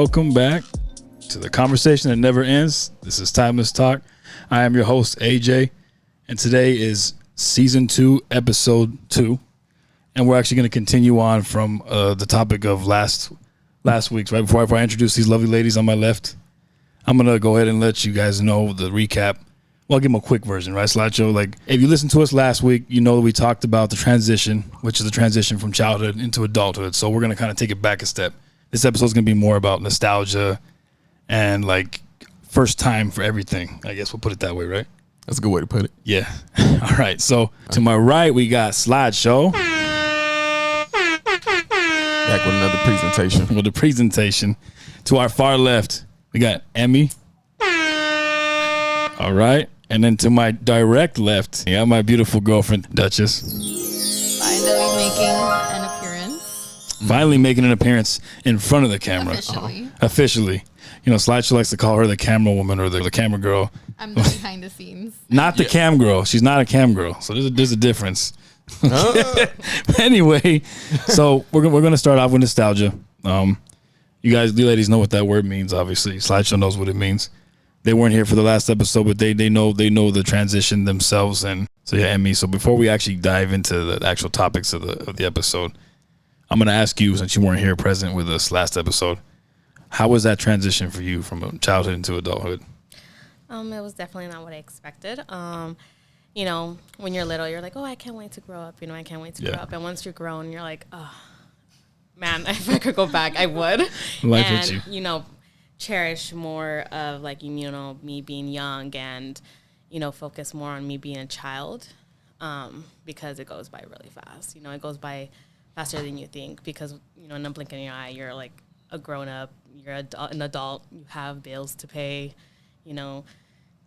welcome back to the conversation that never ends. This is Timeless Talk. I am your host, AJ, and today is Season 2, Episode 2, and we're actually going to continue on from the topic of last week's. Right before I introduce these lovely ladies on my left, I'm going to go ahead and let you guys know the recap. Well, I'll give them a quick version, right, Slideshow? Like, if you listened to us last week, you know we talked about the transition, which is the transition from childhood into adulthood. So we're going to kind of take it back a step. This episode is going to be more about nostalgia and, like, first time for everything. I guess we'll put it that way, right? That's a good way to put it. Yeah. All right. So to my right, we got Slideshow. Back with another presentation. With the presentation. To our far left, we got Emmy. All right. And then to my direct left, I got my beautiful girlfriend, Duchess. Finally making an appearance. Finally making an appearance in front of the camera. Officially. You know, Slideshow likes to call her the camera woman or the camera girl. I'm the behind the scenes. Not the cam girl. She's not a cam girl. So there's a difference. Anyway, so we're going to start off with nostalgia. You ladies know what that word means, obviously. Slideshow knows what it means. They weren't here for the last episode, but they know the transition themselves. And so, yeah, Emmy. So before we actually dive into the actual topics of the episode, I'm going to ask you, since you weren't here present with us last episode, how was that transition for you from childhood into adulthood? It was definitely not what I expected. You know, when you're little, you're like, oh, I can't wait to grow up. You know, I can't wait to grow up. And once you're grown, you're like, oh, man, if I could go back, I would. You know, cherish more of, like, you know, me being young and, you know, focus more on me being a child because it goes by really fast. You know, it goes by faster than you think because, you know, in a blink of your eye, you're like a grown up, you're an adult, you have bills to pay, you know,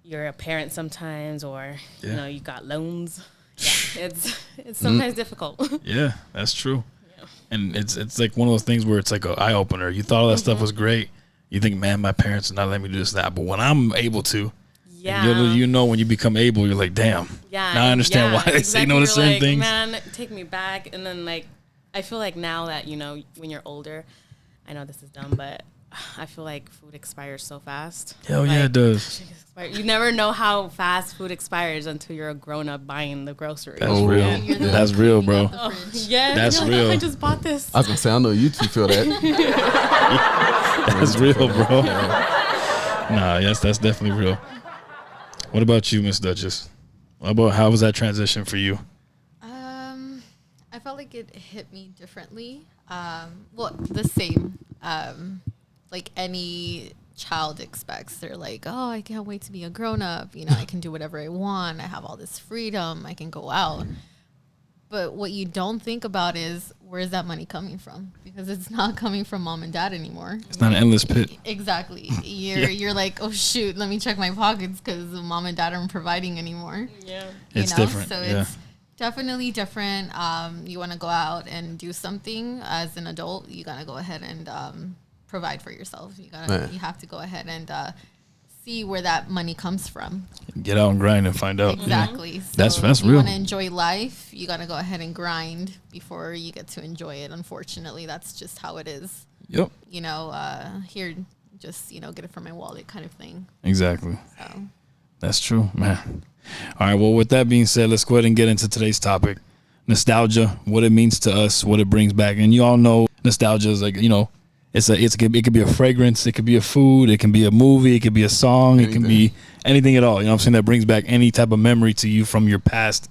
you're a parent sometimes or, you know, you got loans. Yeah, it's sometimes difficult. Yeah, that's true. Yeah. And it's like one of those things where it's like an eye opener. You thought all that stuff was great. You think, man, my parents are not letting me do this and that. But when I'm able to, you know, when you become able, you're like, damn. Yeah. Now I understand why they say no to certain things. Man, take me back. And then, like, I feel like now that, you know, when you're older, I know this is dumb, but I feel like food expires so fast. Hell yeah, it does. You never know how fast food expires until you're a grown up buying the groceries. That's real. Yeah. That's real, bro. Yeah, that's real. I just bought this. I was gonna say, I know you two feel that. That's real, bro. Nah, yes, that's definitely real. What about you, Miss Duchess? How was that transition for you? I felt like it hit me differently. Well, the same. Like any child expects. They're like, oh, I can't wait to be a grown up. You know, I can do whatever I want. I have all this freedom. I can go out. But what you don't think about is where's that money coming from? Because it's not coming from mom and dad anymore. It's not an endless pit. Exactly. You're like, oh shoot, let me check my pockets because mom and dad aren't providing anymore. Yeah, it's different. So it's definitely different. You want to go out and do something as an adult. You gotta go ahead and provide for yourself. You have to go ahead and see where that money comes from. Get out and grind and find out. Exactly. So that's real. You want to enjoy life, you got to go ahead and grind before you get to enjoy it. Unfortunately, that's just how it is. Yep. You know, here, just, you know, get it from my wallet kind of thing. Exactly. So. That's true, man. All right, well, with that being said, let's go ahead and get into today's topic. Nostalgia, what it means to us, what it brings back. And you all know nostalgia is like, you know, it could be a fragrance, it could be a food, it can be a movie, it could be a song, it can be anything at all. You know what I'm saying? That brings back any type of memory to you from your past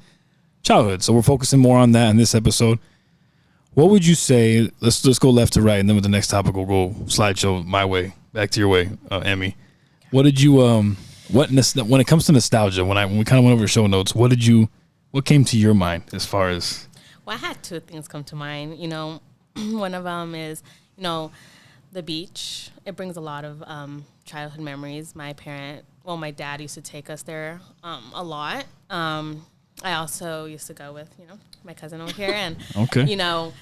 childhood. So we're focusing more on that in this episode. What would you say? Let's go left to right, and then with the next topic we'll go Slideshow my way, back to your way, Emmy. What did you when it comes to nostalgia? When we kind of went over show notes, what came to your mind as far as? Well, I had two things come to mind. You know, one of them is, you know, the beach. It brings a lot of childhood memories. My dad used to take us there a lot. I also used to go with, you know, my cousin over here. And, you know,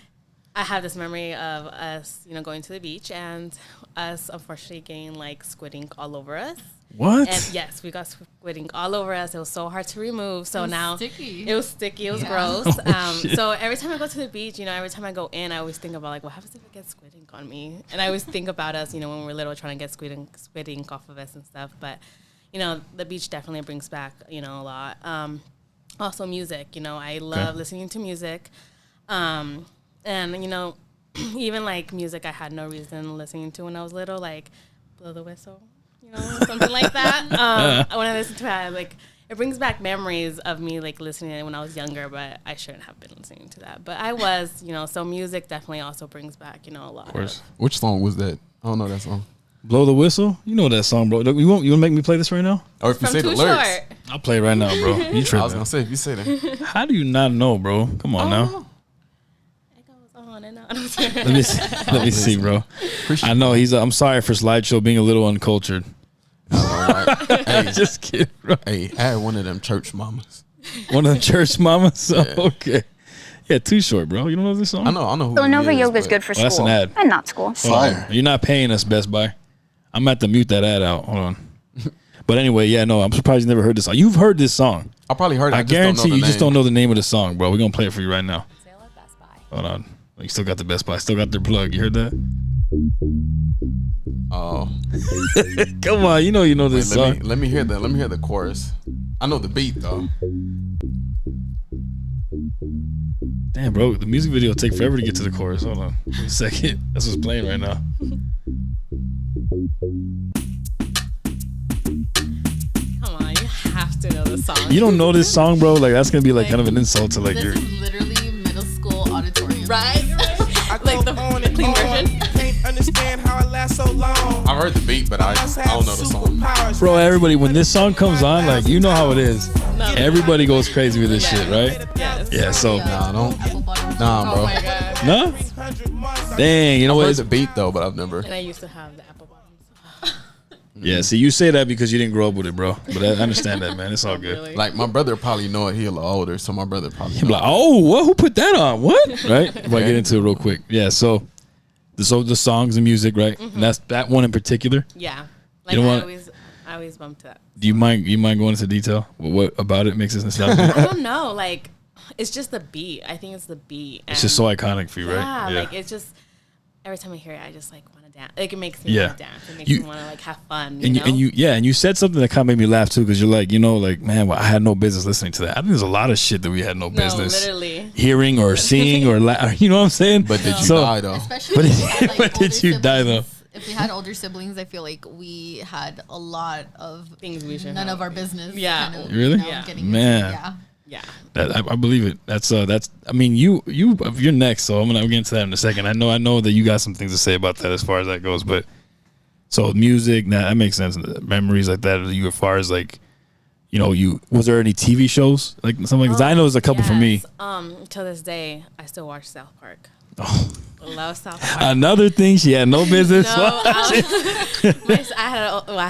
I have this memory of us, you know, going to the beach and us, unfortunately, getting, like, squid ink all over us. What? And yes, we got squid ink all over us. It was so hard to remove. So now sticky. it was sticky. It was gross. So every time I go to the beach, every time I go in, I always think about like, what happens if I get squid ink on me? And I always think about us, when we were little, trying to get squid ink off of us and stuff. But the beach definitely brings back a lot. Also music. I love listening to music, and even like music I had no reason listening to when I was little, like Blow the Whistle. Something like that. When I listen to it, it brings back memories of me listening to it when I was younger, but I shouldn't have been listening to that. But I was, so music definitely also brings back, a lot. Of course. Which song was that? I don't know that song. Blow the Whistle? You know that song, bro. You want to make me play this right now? Or if you say the lyrics. Short. I'll play it right now, bro. You tripping. I was going to say, if you say that. How do you not know, bro? Come on now. It goes on and on. Let me see, bro. I know I'm sorry for Slideshow being a little uncultured. Hey, just kidding, bro. Hey, I had one of them church mamas. One of the church mamas? Yeah. Okay. Yeah, Too Short, bro. You don't know this song? I know who So Nova Yoga is good for school. That's an ad. And not school. Fire. You're not paying us, Best Buy. I'm going to have to mute that ad out. Hold on. But anyway, yeah, no, I'm surprised you never heard this song. You've heard this song. I probably heard it. I guarantee you just don't know the name of the song, bro. We're going to play it for you right now. Sale at Best Buy. Hold on. You still got the Best Buy. Still got their plug. You heard that? Oh. Come on. You know this song. Let me hear that. Let me hear the chorus. I know the beat, though. Damn, bro. The music video will take forever to get to the chorus. Hold on. Wait a second. That's what's playing right now. Come on. You have to know the song. You don't know this song, bro? That's going to be kind of an insult to This your... is literally middle school auditorium. Right? The clean version. Can't understand how it lasts so long. I heard the beat, but I don't know the song. Bro, everybody, when this song comes on, you know how it is. Everybody goes crazy with this shit, right? Yes. Yeah, so... Nah, bro. Oh my God. No? Dang, you know I what? heard the beat, though, but I've never... And I used to have the apple bottoms. Yeah, see, you say that because you didn't grow up with it, bro. But I understand that, man. It's all good. Really? Like, my brother probably know it. He a little older, so my brother probably He'd be know like, oh, what? Who put that on? What? Right? If I get into it real quick. Yeah, so the songs and music, right? Mm-hmm. And that's that one in particular. Yeah. You don't want- I always bump to that. Do you mind going into detail? What about it makes it nostalgic? I don't know. It's just the beat. I think it's the beat. It's just so iconic for you, right? Yeah. It's just every time I hear it, I just want to dance. It makes me want to dance. It makes me want to have fun. And you said something that kind of made me laugh too, because you're like, man, well, I had no business listening to that. I think there's a lot of shit that we had no business hearing or seeing or you know what I'm saying? But did you die though? Especially but did you die though? If we had older siblings, I feel like we had a lot of things we should none have. of our business. Yeah. Kind of, Really? Man. Yeah. I believe it. That's. I mean, you're next, so I'm gonna get into that in a second. I know that you got some things to say about that as far as that goes, but so music, that makes sense. Memories like that. You as far as was there any TV shows something like? Cause I know there's a couple for me. To this day, I still watch South Park. Oh. Love South Park. Another thing she had no business. I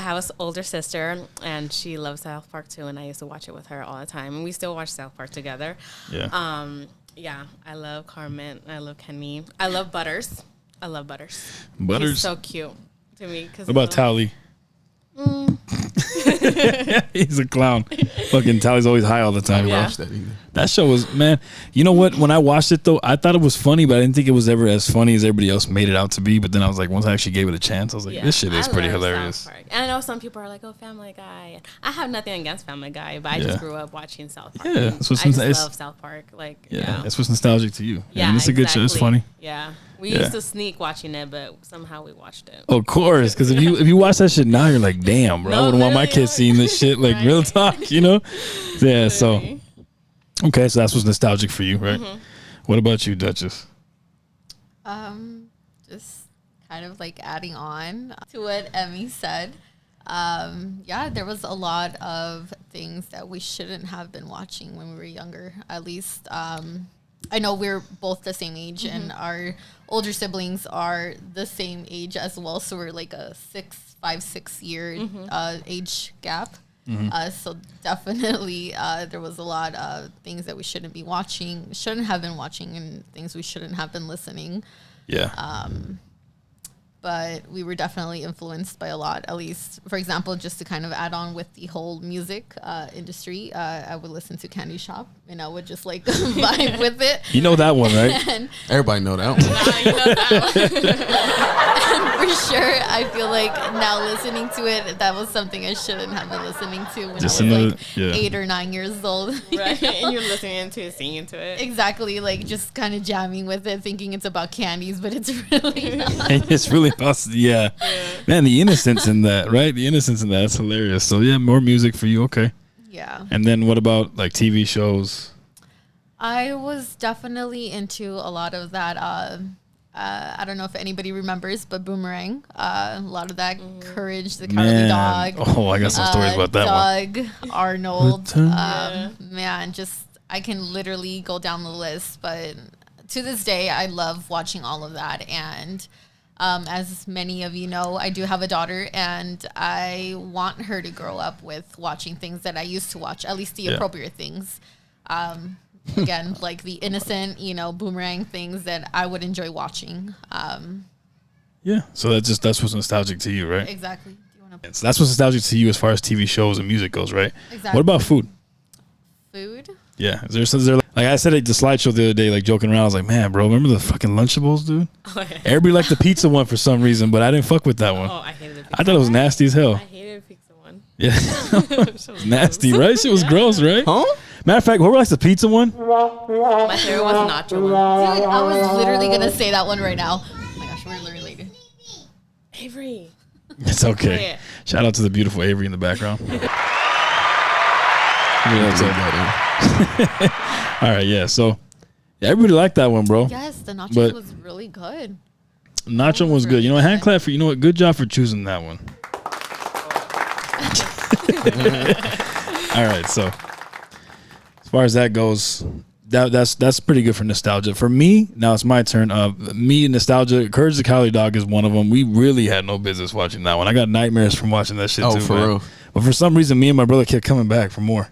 have an older sister, and she loves South Park too, and I used to watch it with her all the time. And we still watch South Park together. Yeah. Yeah, I love Carmen. I love Kenny. I love Butters. Butters. He's so cute to me. What about Tally? He's a clown. Fucking Tally's always high all the time. I watched that either. That show was, man, you know what? When I watched it though, I thought it was funny, but I didn't think it was ever as funny as everybody else made it out to be. But then I was like, once I actually gave it a chance, I was like, this shit is pretty hilarious. And I know some people are like, oh, Family Guy. I have nothing against Family Guy, but I just grew up watching South Park. Yeah, I just love South Park. That's what's nostalgic to you. Yeah, and it's a good show. It's funny. Yeah. We used to sneak watching it, but somehow we watched it. Of course, because if you watch that shit now, you're like, damn, bro, I wouldn't want my kids seeing this shit. Real talk, Yeah, so. Okay, so that's what's nostalgic for you, right? Mm-hmm. What about you, Duchess? Just kind of adding on to what Emmy said. There was a lot of things that we shouldn't have been watching when we were younger. At least, I know we're both the same age, and our older siblings are the same age as well. So we're a 6 year age gap. So definitely, there was a lot of things that we shouldn't have been watching, and things we shouldn't have been listening. Yeah. but we were definitely influenced by a lot. At least, for example, just to kind of add on with the whole music industry, I would listen to Candy Shop, and I would just like vibe with it. You know that one, right? And Everybody know that one. You know that one. for sure, I feel like now listening to it, that was something I shouldn't have been listening to when Just I was another- like yeah. 8 or 9 years old. Right. And you're listening to it, singing to it. Exactly, like just kind of jamming with it, thinking it's about candies, but it's really not. And it's really possible. Yeah. Man, the innocence in that, right? The innocence in that. That's hilarious. So yeah, more music for you. Okay. Yeah. And then what about like TV shows? I was definitely into a lot of that. I don't know if anybody remembers, but Boomerang. A lot of that Courage the Cowardly Man. Dog. Oh, I got some stories about that one. Doug, Arnold. Good Man, just I can literally go down the list, but to this day, I love watching all of that. And as many of you know, I do have a daughter, and I want her to grow up with watching things that I used to watch, at least the Yeah. appropriate things. Again, like the innocent, Boomerang things that I would enjoy watching. Yeah. So that's what's nostalgic to you, right? Exactly. Do you want to So that's what's nostalgic to you as far as TV shows and music goes, right? Exactly. What about food? food? Yeah. Is there like I said at the slideshow the other day, like joking around, I was like, man, bro, remember the fucking Lunchables, dude? Oh, yeah. Everybody liked the pizza one for some reason, but I didn't fuck with that one. Oh, I hated the pizza. I thought it was nasty as hell. I hated the pizza one. Yeah. It was Nasty, right? Shit was Yeah. gross, right? Huh? Matter of fact, whoever likes the pizza one, My favorite was nacho one. Dude, I was literally going to say that one right now. Oh my gosh, we're literally related. Avery. it's okay. Yeah. Shout out to the beautiful Avery in the background. Yeah, that's okay. All right, yeah. So yeah, everybody liked that one, bro. Yes, the nachos But- was really good. Nacho was good. You know what? Hand clap for Good job for choosing that one. All right, so as far as that goes, that's pretty good for nostalgia. For me, now it's my turn. Me nostalgia. Courage the Cowardly Dog is one of them. We really had no business watching that one. I got nightmares from watching that shit Oh, too. for man. real? But for some reason, me and my brother kept coming back for more.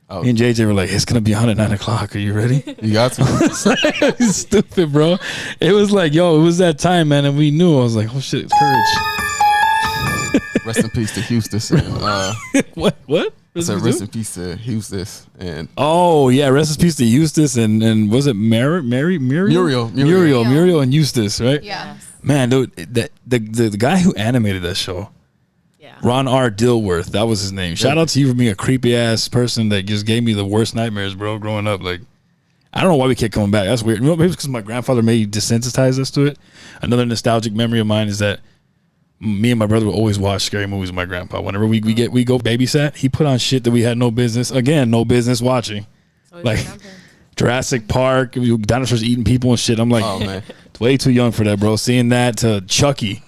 Oh, Me and JJ were like, "It's gonna be on at 9 o'clock. Are you ready?" you got to. It's stupid, bro. It was like, yo, it was that time, man, and we knew. I was like, oh shit, it's Courage. Rest in peace to Houston. And, What? I said rest in peace to Houston and Oh yeah, rest in peace to Eustace and was it Muriel and Eustace, right? Yeah. Man, dude, the guy who animated that show, Yeah. Ron R. Dilworth, that was his name. Shout out to you for being a creepy ass person that just gave me the worst nightmares, bro. Growing up, like I don't know why we kept coming back. That's weird. You know, maybe it's because my grandfather maybe desensitized us to it. Another nostalgic memory of mine is that me and my brother would always watch scary movies with my grandpa. Whenever we go babysat, he put on shit that we had no business watching. So we Like were jumping. Jurassic Park, dinosaurs eating people and shit. I'm like, oh man, way too young for that, bro. Seeing that to Chucky.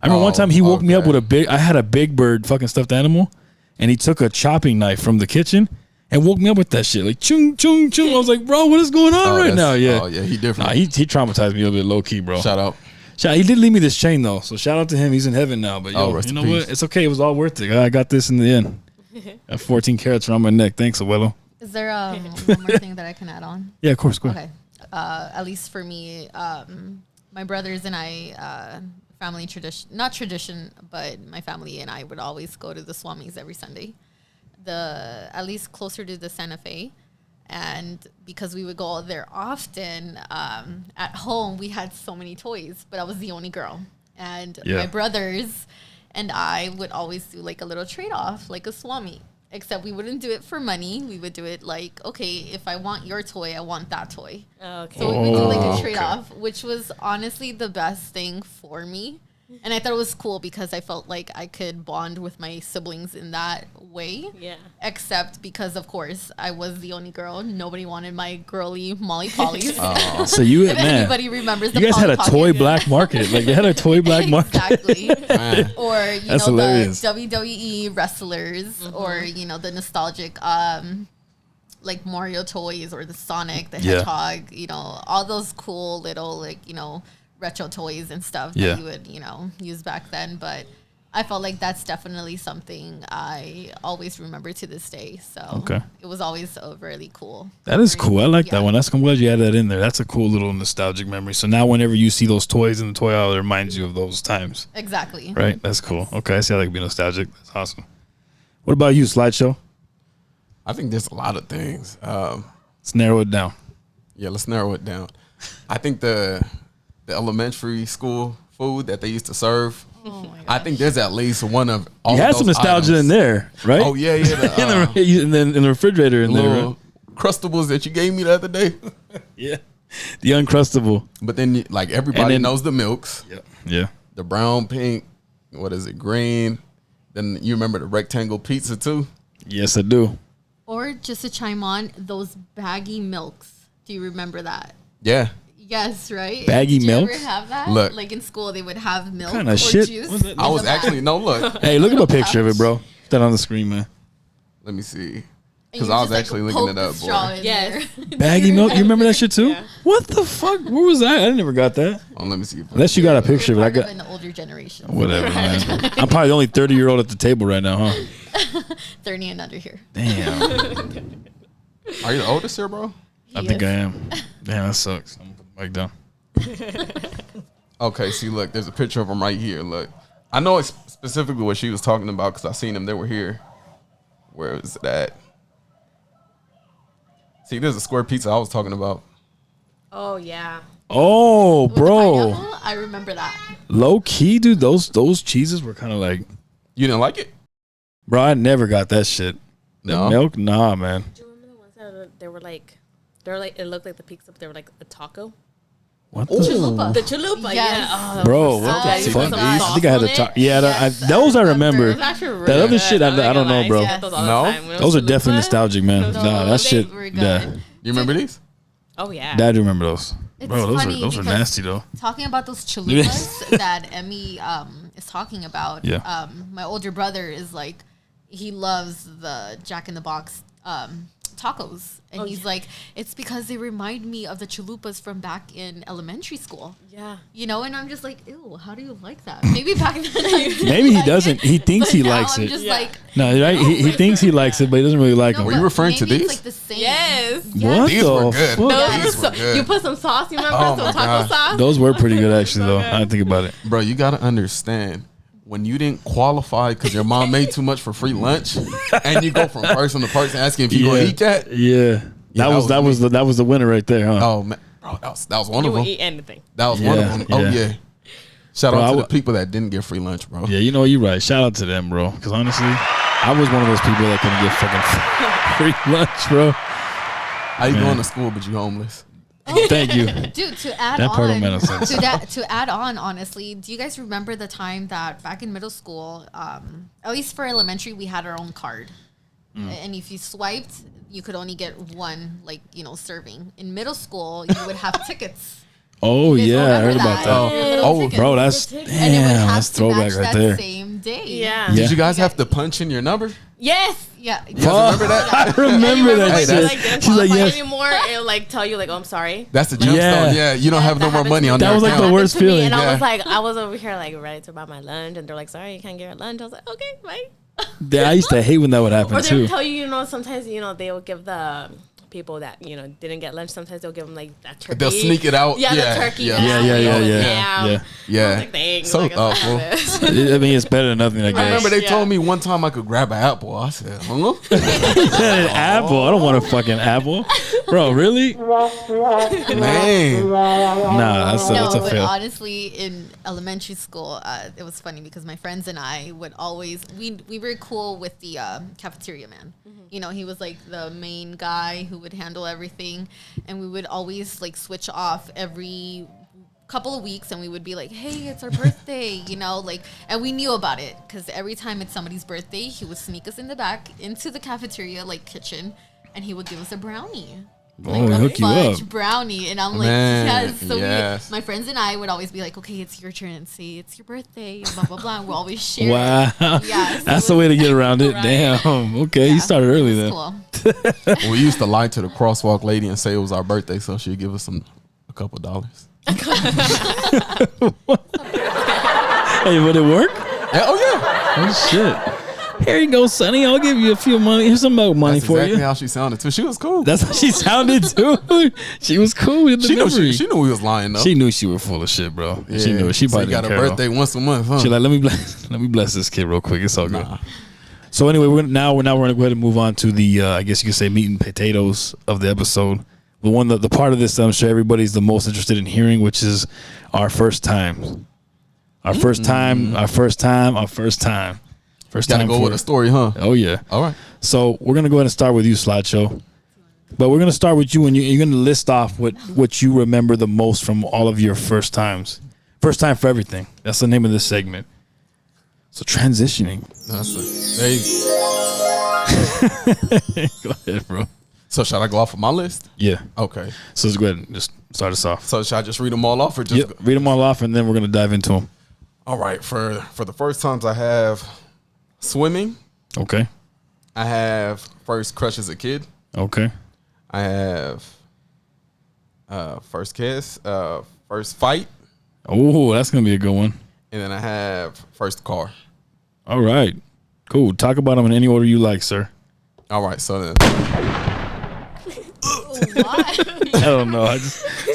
I remember one Oh, time he woke me up okay. with I had a big bird fucking stuffed animal, and he took a chopping knife from the kitchen and woke me up with that shit. Like, chung, chung, chung. I was like, bro, what is going on right now? Yeah. Oh yeah, he different. Nah, he traumatized me a little bit low key, bro. Shout out. He did leave me this chain though, so shout out to him. He's in heaven now. But yo, rest you in know peace. what? It's okay. It was all worth it. I got this in the end. Got 14 carats around my neck. Thanks, Abuelo. Is there one more thing that I can add on? Yeah, of course. Go ahead. Okay. At least for me, my brothers and I, family tradition, not tradition, but my family and I would always go to the Swamis every Sunday. At least closer to the Santa Fe. And because we would go there often, at home, we had so many toys, but I was the only girl. And Yeah. my brothers and I would always do like a little trade-off, like a Swami. Except we wouldn't do it for money. We would do it like, okay, if I want your toy, I want that toy. Oh, okay. So we would do like Oh, a okay. trade-off, which was honestly the best thing for me. And I thought it was cool because I felt like I could bond with my siblings in that way. Yeah. Except because, of course, I was the only girl. Nobody wanted my girly Molly Pollies. So you, If man, anybody remembers the you guys had Polly a Pocket. toy black market. Like they had a toy black market. Exactly. Man. Or, you That's know, hilarious. the WWE wrestlers or, you know, the nostalgic, like Mario toys or the Sonic, the Yeah. Hedgehog, you know, all those cool little, like, you know, retro toys and stuff Yeah. that you would, you know, use back then. But I felt like that's definitely something I always remember to this day. So Okay. it was always a really cool. That is cool. I like Yeah. that one. I'm glad you had that in there. That's a cool little nostalgic memory. So now whenever you see those toys in the toy aisle, it reminds you of those times. Exactly. Right? That's cool. Okay, I see how they can be nostalgic. That's awesome. What about you, Slideshow? I think there's a lot of things. Let's narrow it down. Yeah, let's narrow it down. I think the elementary school food that they used to serve. Oh my I think there's at least one of all You of had those some nostalgia items. in there, right? Oh yeah, yeah. in the refrigerator in there. Little Right? Crustables that you gave me the other day. Yeah. The Uncrustable. But then, like, everybody then- knows the milks, Yeah. the brown, pink, what is it, green. Then you remember the rectangle pizza too. Yes, I do. Or just to chime on, those baggy milks. Do you remember that? Yeah. Yes, right? Baggy Did you milks? ever have that? Look. Like in school, they would have milk Kinda or shit juice. was it? I in was the bag. actually, no, look. Hey, look at my picture of it, bro. Put that on the screen, man. Let me see. And Because you I was just, like, actually looking poke it the up, straw boy. in Yes. there. Baggy milk. You remember that shit too? Yeah. What the fuck? Where was that? I never got that. Oh, let me see. Unless you got a picture, You're but I part got of an older generation. whatever, man. I'm probably the only 30-year-old at the table right now, huh? 30 and under here. Damn. Are you the oldest here, bro? I think I am. Damn, that sucks. I'm gonna put the mic down. Okay, see, look, there's a picture of them right here. Look, I know it's specifically what she was talking about because I seen them. They were here. Where is it at? See, there's a square pizza I was talking about. Oh yeah. Oh, With the bro. pineapple, I remember that. Low key, dude. Those cheeses were kind of like, You didn't like it? bro. I never got that shit. The No? milk, nah, man. Do you remember the ones that they were like, it looked like the pizza, but they were like a taco. What the Chalupa. The chalupa, Yes. yeah. Oh, that bro? was What so the good. You fuck? put some I sauce think I had on to it. talk. Yeah, Yes, those I I remember. remember. It's actually really That other good. shit, I I'm not don't gonna know, lie. bro. I get those all the No? time. When it Those was are definitely chalupa. nostalgic, man. No, Nah, that they shit. were Yeah, good. You remember these? Oh yeah. Dad, remember those? It's Bro, those funny are because nasty though. Talking about those chalupas that Emmy is talking about. Yeah. My older brother is like, he loves the Jack in the Box tacos, and he's like, it's because they remind me of the chalupas from back in elementary school. Yeah. You know, and I'm just like, ew, how do you like that? Maybe back then I didn't Maybe he like doesn't. it, He thinks but he now likes I'm it. just Yeah. like, No, right? He thinks he likes it, but he doesn't really like no, them. Were you but referring to maybe these? It's like the same. Yes. What These the were good. fuck? Those These were were good. You put some sauce. You remember Oh some my taco gosh. sauce? Those were pretty good actually, though. good. I didn't think about it. Bro, you got to understand. When you didn't qualify because your mom made too much for free lunch, and you go from person to person asking if you gonna eat that. Yeah. Yeah, That was the winner right there, huh? Oh man, bro, that was one You of would them. eat anything. That was one of Yeah, them. Oh yeah. yeah. Shout Bro, out I to the would- people that didn't get free lunch, bro. Yeah, you know, you're right. Shout out to them, bro. Because honestly, I was one of those people that couldn't get fucking free lunch, bro. How you Man. going to school but you homeless? Thank you. Dude, to add That part don't on make no sense. to add on, honestly, do you guys remember the time that back in middle school, at least for elementary, we had our own card, and if you swiped, you could only get one, like, you know, serving. In middle school, you would have tickets. Oh, You guys yeah. I remember heard about that? that. Your little Oh, tickets. Bro, that's, And it would damn, have that's to throwback match right that there. same day. Yeah. Yeah. Did you guys have to punch in your number? Yes. Yeah. You guys remember that? I remember that Hey, shit. that's- Like, didn't She's like, qualify yes. anymore. It'll like tell you like, oh, I'm sorry. That's the gemstone. Yeah. Yeah, you don't have no that more happened money to on me. That your was like account. the worst Happened to me, feeling. And Yeah. I was like, I was over here like ready to buy my lunch, and they're like, sorry, you can't get your lunch. I was like, okay, bye. Yeah, I used to hate when that would happen Or they'll too. tell you, you know, sometimes, you know, they'll give the people that, you know, didn't get lunch, sometimes they'll give them like that turkey. They'll sneak it out. Yeah, Yeah, the turkey. yeah. Yeah, ham, yeah, with yeah. ham. Yeah. I was Yeah. like, thanks. So Like, I awful. have I mean, it's better than nothing, I I remember guess. they Yeah. told me one time I could grab an apple. I said, huh? An apple. I don't want a fucking apple. Bro, really? Man. Nah, that's No, a but fail. honestly, in elementary school, it was funny because my friends and I would always we were cool with the cafeteria man. You know, he was like the main guy who would handle everything, and we would always like switch off every couple of weeks, and we would be like, "Hey, it's our birthday," you know, like, and we knew about it because every time it's somebody's birthday, he would sneak us in the back into the cafeteria, like kitchen, and he would give us a brownie. Oh, hook you up. Fudge brownie, and I'm like, Man, yes. So yes. my friends and I would always be like, okay, it's your turn, and say it's your birthday, and blah blah blah. And we'll always share. Wow. Yeah, so That's it the way to was- get around it. Right. Damn. Okay, you Yeah, started early it then. was cool. We used to lie to the crosswalk lady and say it was our birthday, so she'd give us a couple dollars. Hey, would it work? Yeah, oh yeah. Oh shit! Here you go, Sonny. I'll give you a few money. Here's some milk money That's for exactly you. how she sounded too. She was cool. That's how she sounded too. She was cool with the she memory. knew we was lying though. She knew she was full of shit, bro. Yeah. She knew it. She So probably you got didn't a care, birthday once a month, huh? She like, let me bless this kid real quick. It's all good. So anyway, we're gonna go ahead and move on to the I guess you could say meat and potatoes of the episode. The part of this that I'm sure everybody's the most interested in hearing, which is our first times. Our first time. First Gotta time go for with a story, huh? Oh yeah. All right. So we're gonna go ahead and start with you, Slideshow. But we're gonna start with you, and you're gonna list off what you remember the most from all of your first times. First time for everything. That's the name of this segment. So transitioning. There you Go ahead, bro. So should I go off of my list? Yeah. Okay. So let's go ahead and just start us off. So should I just read them all off or just Yep. Read them all off, and then we're gonna dive into them. All right. For the first times I have swimming. Okay. I have first crush as a kid. Okay. I have first kiss, first fight, Oh, that's gonna be a good one. and then I have first car. All right. Cool. Talk about them in any order you like, sir. All right. So then, Why? I don't know.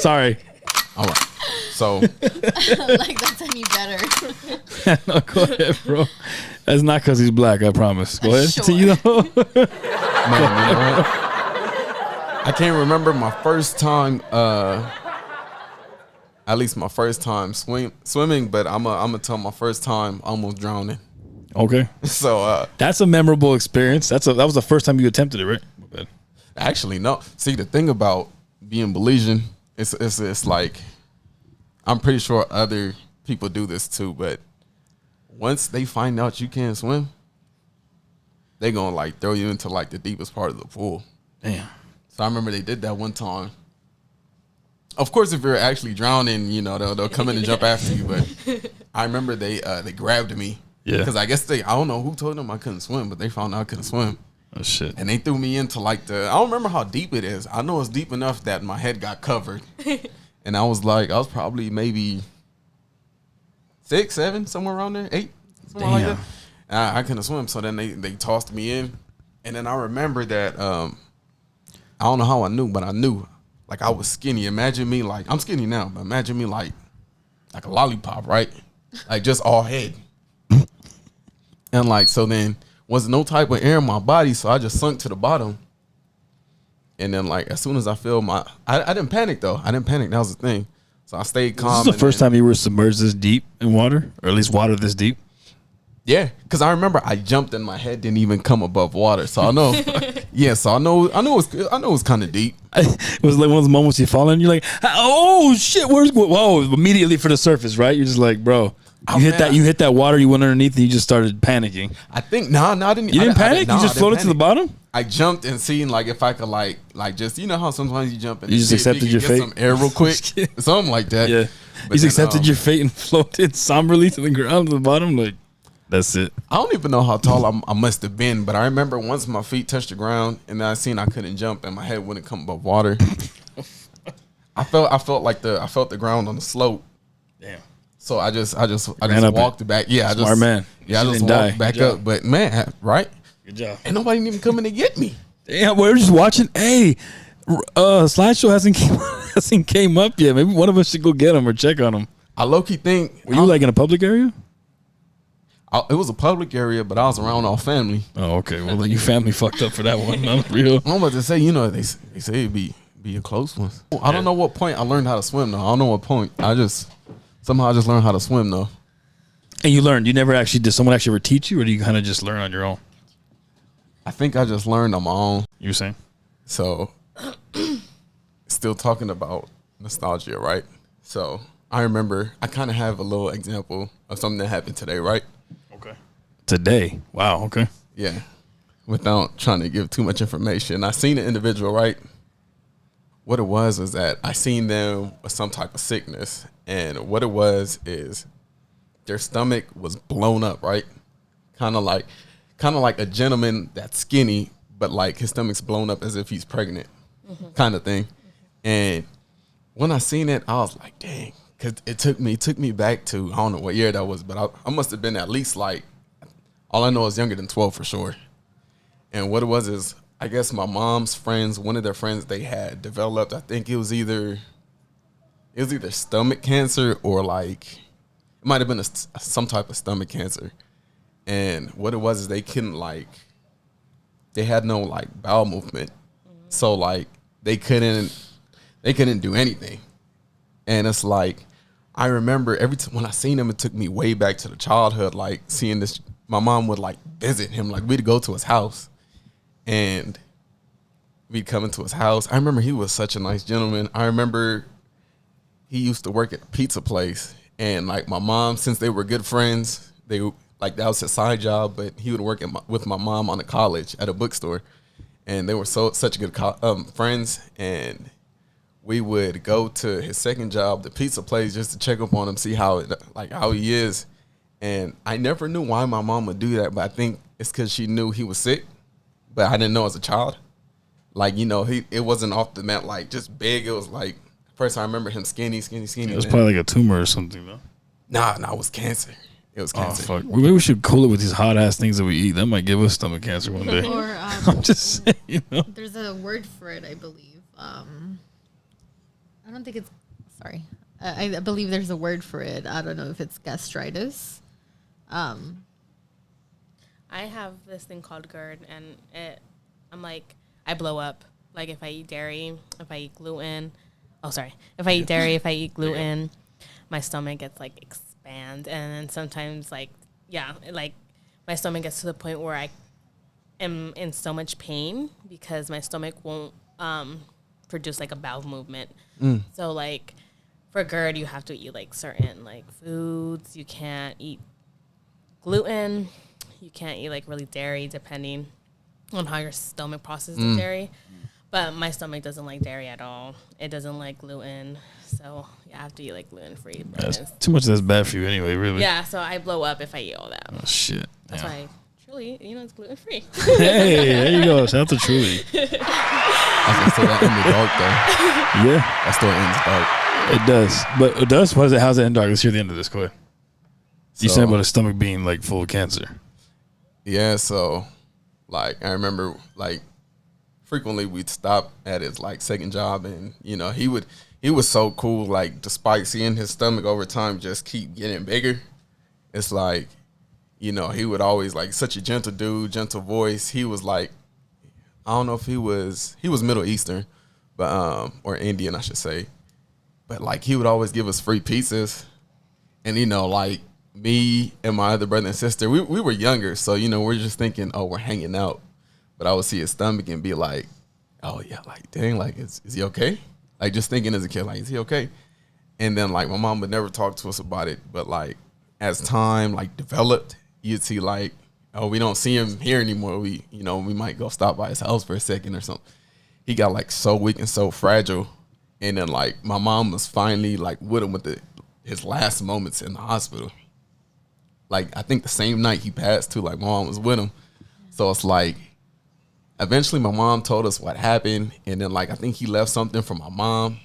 Sorry. all right. So Like that's any better. No, go ahead, bro. That's not because he's black. I promise. Go ahead. Sure. So you know. man, you know what? I can't remember my first time. At least my first time swimming, but I'm gonna tell my first time almost drowning. Okay. So That's a memorable experience. That was the first time you attempted it, right? Go ahead. actually, no. See, the thing about being Belizean, it's like I'm pretty sure other people do this too, but once they find out you can't swim, they gonna like throw you into like the deepest part of the pool. Damn. So I remember they did that one time. Of course, if you're actually drowning, you know they'll come in and jump after you. But I remember they grabbed me. Yeah. Because I guess I don't know who told them I couldn't swim, but they found out I couldn't swim. Oh shit. And they threw me into like I don't remember how deep it is. I know it's deep enough that my head got covered. And I was probably maybe 6, 7, somewhere around there, 8, somewhere like Damn. that. I couldn't swim, so then they tossed me in. And then I remember that I don't know how I knew, but I knew like I was skinny. Imagine me like I'm skinny now, but imagine me like a lollipop, right? Like just all head. And like so then was no type of air in my body, so I just sunk to the bottom. And then like as soon as I feel I didn't panic though. I didn't panic. That was the thing. So I stayed calm. This is the first time you were submerged this deep in water, or at least water this deep. Yeah, because I remember I jumped and my head didn't even come above water. So I know. Yeah, so I know it's kind of deep. It was like one of those moments you fall in, you're like, oh shit, whoa, immediately for the surface, right? You're just like, bro, you hit that water, you went underneath, and you just started panicking. I think no, I didn't. You didn't panic? You just floated to the bottom? I jumped and seen like if I could like just you know how sometimes you jump and You just see if accepted you your can fate? get some air real quick, something like that. Yeah. But You just then, accepted your fate and floated somberly to the ground, to the bottom, like, that's it. I don't even know how tall I must have been, but I remember once my feet touched the ground and then I seen I couldn't jump and my head wouldn't come above water. I felt the ground on the slope. Damn. So I just up walked back. Yeah, Smart man. Yeah, I You just didn't die. walked back Good job. up. But man, right? Good job. Ain't nobody even coming to get me. Damn, we're just watching. Hey, Slideshow hasn't came up yet. Maybe one of us should go get him or check on him. I low key think Were you like in a public area? it was a public area, but I was around all family. Oh, okay. Well, then your family fucked up for that one. Not real. I'm about to say, you know, they say it'd be a close one. I don't know what point I learned how to swim though. I don't know what point. Somehow I just learned how to swim though. And you learned. You never actually did. Someone actually ever teach you, or do you kind of just learn on your own? I think I just learned on my own. You were saying? So, still talking about nostalgia, right? So, I remember I kind of have a little example of something that happened today, right? Okay. Today. Wow. Okay. Yeah. Without trying to give too much information. I seen an individual, right? What it was that I seen them with some type of sickness. And what it was is their stomach was blown up, right? Kind of like a gentleman that's skinny, but like his stomach's blown up as if he's pregnant, kind of thing. And when I seen it, I was like, dang, because it took me back to, I don't know what year that was, but I must have been at least like All I know is younger than 12 for sure. And what it was is, I guess my mom's friends, one of their friends, they had developed, I think it was either stomach cancer or like, it might have been some type of stomach cancer. And what it was is they had no like bowel movement. So like they couldn't do anything. And it's like, I remember every time when I seen him, it took me way back to the childhood, like seeing this, my mom would like visit him, like we'd go to his house and we'd come into his house. I remember he was such a nice gentleman. I remember he used to work at a pizza place, and like my mom, since they were good friends, they like that was his side job, but he would work with my mom on the college at a bookstore, and they were such good friends. And we would go to his second job, the pizza place, just to check up on him, see how he is. And I never knew why my mom would do that, but I think it's because she knew he was sick, but I didn't know as a child. Like, you know, it wasn't off the mat like just big. It was like, first I remember him skinny. It was probably like a tumor or something, though. Nah, it was cancer. It was cancer. Oh, fuck. Maybe we should cool it with these hot-ass things that we eat. That might give us stomach cancer one day. Or, I'm just saying, you know. There's a word for it, I believe. I don't think it's, sorry. I believe there's a word for it. I don't know if it's gastritis. I have this thing called GERD, and I'm like, I blow up. Like if I eat dairy, if I eat gluten. Oh, sorry. If I eat dairy, if I eat gluten, my stomach gets like expand. And then sometimes like my stomach gets to the point where I am in so much pain because my stomach won't produce like a bowel movement. So like for GERD, you have to eat like certain like foods. You can't eat gluten. You can't eat like really dairy, depending on how your stomach processes dairy. But my stomach doesn't like dairy at all. It doesn't like gluten. So I have to eat like gluten-free. Too much of that's bad for you anyway, really. Yeah, so I blow up if I eat all that. Oh, shit. That's why Truly, it's gluten-free. Hey, there you go. Shout out to Truly. I was gonna say that in the dark though. Yeah. That store ends dark. It does. But it does? How's it end dark? Let's hear the end of this. Go ahead. You said about his stomach being like full of cancer. Yeah, so like I remember like frequently we'd stop at his like second job, and you know he was so cool. Like despite seeing his stomach over time just keep getting bigger, it's like, you know, he would always like such a gentle dude, gentle voice. He was like, I don't know if he was Middle Eastern, but or Indian I should say, but like he would always give us free pizzas, and you know like me and my other brother and sister, we were younger, so you know we're just thinking, oh, we're hanging out. But I would see his stomach and be like, oh, yeah, like, dang, like, is he okay? Like, just thinking as a kid, like, is he okay? And then, like, my mom would never talk to us about it. But, like, as time, like, developed, you'd see, like, oh, we don't see him here anymore. We might go stop by his house for a second or something. He got, like, so weak and so fragile. And then, like, my mom was finally, like, with him with his last moments in the hospital. Like, I think the same night he passed, too, like, my mom was with him. So it's like, eventually my mom told us what happened, and then like I think he left something for my mom,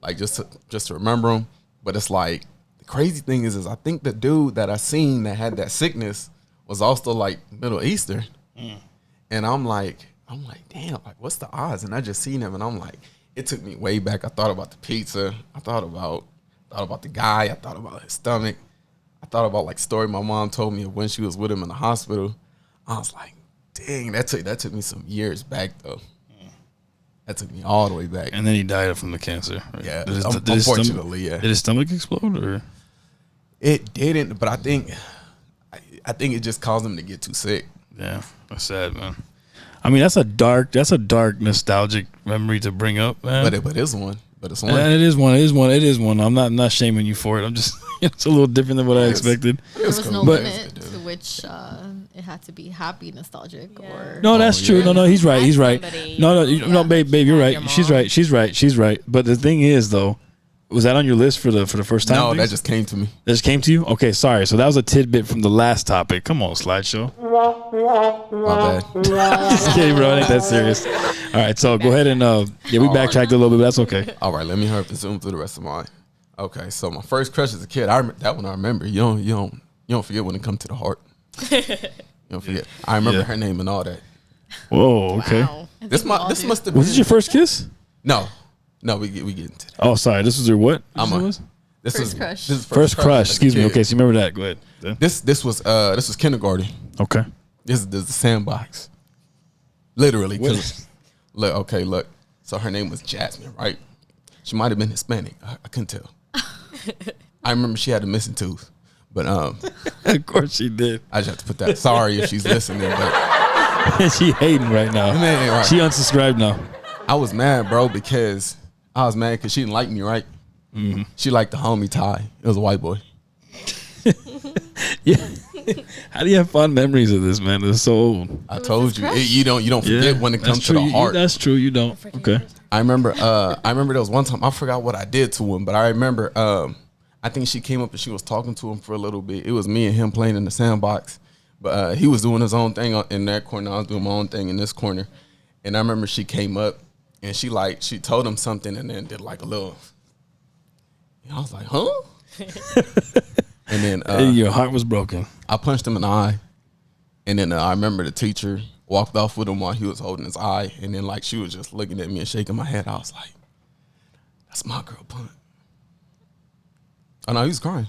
like just to remember him. But it's like the crazy thing is I think the dude that I seen that had that sickness was also like Middle Eastern. And I'm like, damn, like what's the odds? And I just seen him, and I'm like, it took me way back. I thought about the pizza. I thought about the guy. I thought about his stomach. I thought about like story my mom told me of when she was with him in the hospital. I was like, dang, that took me some years back though. That took me all the way back. And then he died from the cancer. Right? Yeah, Unfortunately, yeah. Did his stomach explode or? It didn't, but I think it just caused him to get too sick. Yeah, that's sad, man. I mean, that's a dark nostalgic memory to bring up, man. But it's one. But it's one. It is one. I'm not shaming you for it. I'm just it's a little different than what I expected. There was no limit to which it had to be happy, nostalgic, or no. That's true. Yeah. No, he's right. He's right. No, babe, you're right. Your She's right. But the thing is, though, was that on your list for the first time? No, please? that just came to me. That just came to you? Okay, sorry. So that was a tidbit from the last topic. Come on, slideshow. My bad. Just kidding, bro. It ain't that serious. All right, so go ahead and we backtracked a little bit, but that's okay. All right, let me hurry up and zoom through the rest of mine. Okay, so my first crush as a kid, that one I remember. You don't forget when it comes to the heart. You You'll forget. I remember Yeah. her name and all that. Whoa, okay. Wow. I think This we all must do. have been. Was this your first kiss? No, we get into that. Oh, sorry. This was your what? I'm This a- was? This First is crush. This is First crush. as a Excuse me. kid. Okay, so you remember that. Go ahead. Then. This was kindergarten. Okay. This is the sandbox. Literally. 'Cause look. So her name was Jasmine, right? She might have been Hispanic. I couldn't tell. I remember she had a missing tooth, but Of course she did. I just have to put that. Sorry if she's listening, but She hating right now. Man, right. She unsubscribed now. I was mad, bro, because she didn't like me, right? Mm-hmm. She liked the homie Ty. It was a white boy. Yeah. How do you have fond memories of this, man? It's so old. I was told his you, crush? you don't forget when it that's comes to true. the heart. That's true. You don't. Okay. I remember there was one time I forgot what I did to him, but I remember I think she came up and she was talking to him for a little bit. It was me and him playing in the sandbox, but he was doing his own thing in that corner. I was doing my own thing in this corner, and I remember she came up and she told him something and then did like a little. I was like, huh? And then Hey, your heart was broken. I punched him in the eye, and then I remember the teacher walked off with him while he was holding his eye, and then she was just looking at me and shaking my head. I was like, "That's my girl, punt." Oh no, he was crying.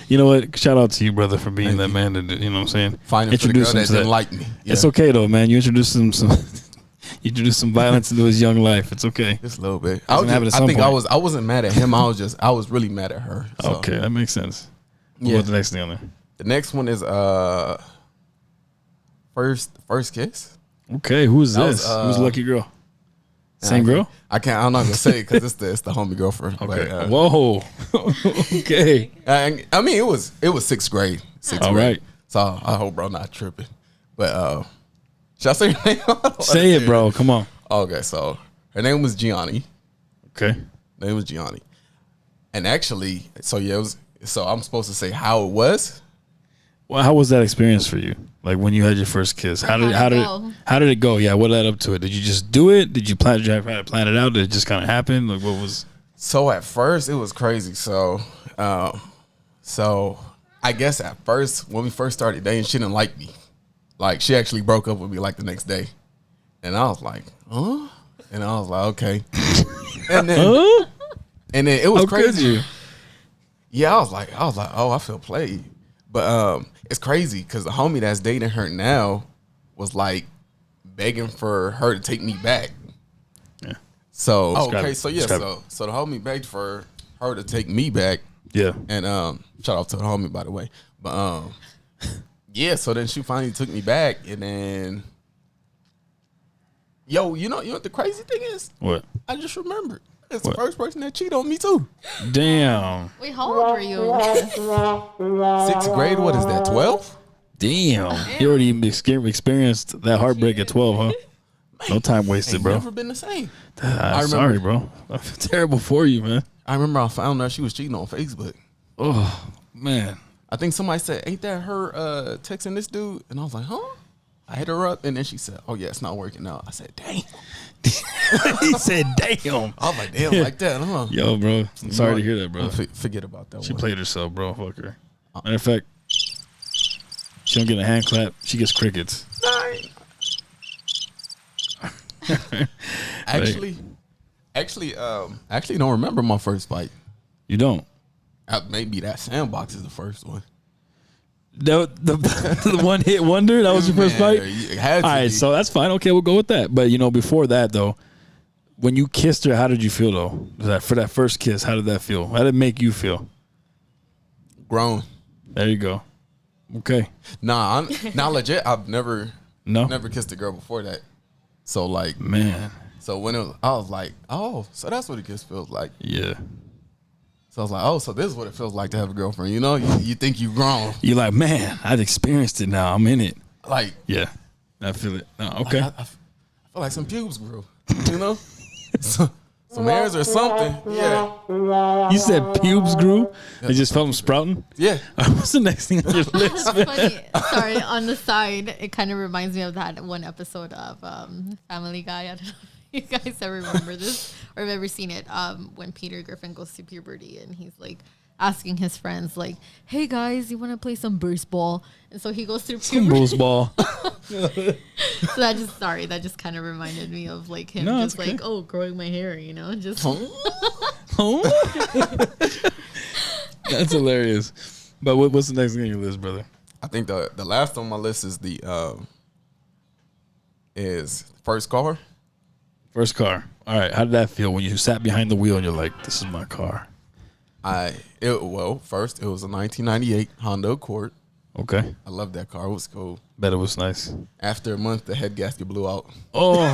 You know what? Shout out to you, brother, for being that man. That you know what I'm saying. Finding for the girl that didn't like me. Yeah. It's okay though, man. You introduced you introduced some violence into his young life. It's okay. Just a little bit. gonna happen at some point. I wasn't mad at him. I was really mad at her. So. Okay, that makes sense. Yeah. What's the next thing on there? The next one is first kiss. Okay, who's That this? was, Who's the lucky girl? Same girl? I'm not gonna say it because it's the homie girlfriend. Okay. But, Whoa. Okay. I mean, it was 6th grade. All right. So I hope bro not tripping. But should I say her name? Say it, bro. Come on. Okay, so her name was Gianni. Okay. Her name was Gianni. And actually, so I'm supposed to say how it was. Well, how was that experience for you? Like when you had your first kiss, how did it go? Yeah, what led up to it? Did you just do it? Did you try to plan it out? Did it just kind of happen? Like what was? So at first it was crazy. So I guess at first when we first started dating, she didn't like me. Like she actually broke up with me like the next day, and I was like, huh? And I was like, okay. And then it was How could crazy. you? Yeah, I was like, oh, I feel played. But it's crazy because the homie that's dating her now was like begging for her to take me back. Yeah. So Describe okay, it. so yeah, Describe so the homie begged for her to take me back, Yeah. and shout out to the homie by the way. But yeah, so then she finally took me back, and then you know what the crazy thing is? What? I just remembered. It's What? the first person that cheated on me too. Damn. Wait, how old were you? 6th grade, what is that? 12? Damn. You already experienced that heartbreak at 12, huh? No time wasted, Ain't bro. never been the same. I'm sorry, bro. I feel terrible for you, man. I remember I found out she was cheating on Facebook. Oh, man. I think somebody said, "Ain't that her texting this dude?" And I was like, "Huh?" I hit her up, and then she said, "Oh yeah, it's not working out." I said, "Damn." He said, damn. I was like, "Damn, like that, huh?" Yo, bro. I'm sorry to hear that, bro. Forget about that. She one. played herself, bro. Fuck her. Matter of fact, she don't get a hand clap. She gets crickets. Actually, don't remember my first fight. You don't? Maybe that sandbox is the first one. The one hit wonder? That was your first fight? It had to All right, be. so that's fine. Okay, we'll go with that. But, before that, though, when you kissed her, how did you feel, though? For that first kiss, how did that feel? How did it make you feel? Grown. There you go. Okay. Nah, I'm not legit. I've never kissed a girl before that. So like, Man. so when I was like, oh, so that's what a kiss feels like. Yeah. So I was like, oh, so this is what it feels like to have a girlfriend. You know, you think you grown. You're like, man, I've experienced it now. I'm in it. Like, Yeah. I feel it. No, okay. I feel like some pubes grew. You know, some hairs or something. Yeah, You said pubes grew? They just felt them sprouting? yeah. What's the next thing on your list? That's funny. Sorry, on the side, it kind of reminds me of that one episode of Family Guy. I don't know You guys ever remember this or have ever seen it? When Peter Griffin goes to puberty and he's like asking his friends, like, "Hey guys, you want to play some baseball?" And so he goes through puberty. Ball. So that just kind of reminded me of like him No, just it's okay. like, oh, growing my hair, just. That's hilarious. But what's the next thing on your list, brother? I think the last on my list is first car. First car. All right. How did that feel when you sat behind the wheel and you're like, "This is my car"? First it was a 1998 Honda Accord. Okay. I love that car. It was cool. Bet it was nice. After a month, the head gasket blew out. Oh.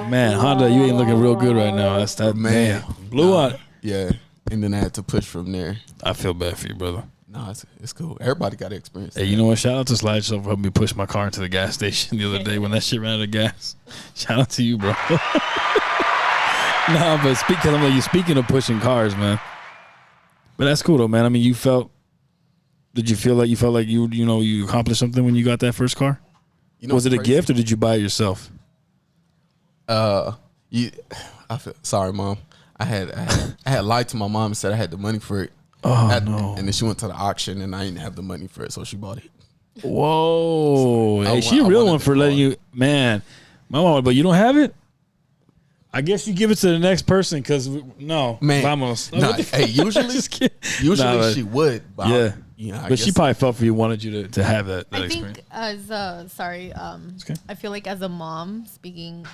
Man, Honda, you ain't looking real good right now. That's that man. Blew out. Yeah, and then I had to push from there. I feel bad for you, brother. No, it's cool. Everybody got to experience. Hey, you know what? Shout out to Slideshow for helping me push my car into the gas station the other day when that shit ran out of gas. Shout out to you, bro. No, but speaking of pushing cars, man. But that's cool though, man. I mean, did you feel like you accomplished something when you got that first car? Was it a gift or did you buy it yourself? Sorry, Mom. I had lied to my mom and said I had the money for it. Oh, no. And then she went to the auction and I didn't have the money for it, so she bought it. Whoa. Hey, she a real one for letting you, man. My mom, but you don't have it? I guess you give it to the next person because man, vamos. Hey, usually she would. But yeah, but she guess probably felt for you, wanted you to have that I experience. think I feel like as a mom speaking,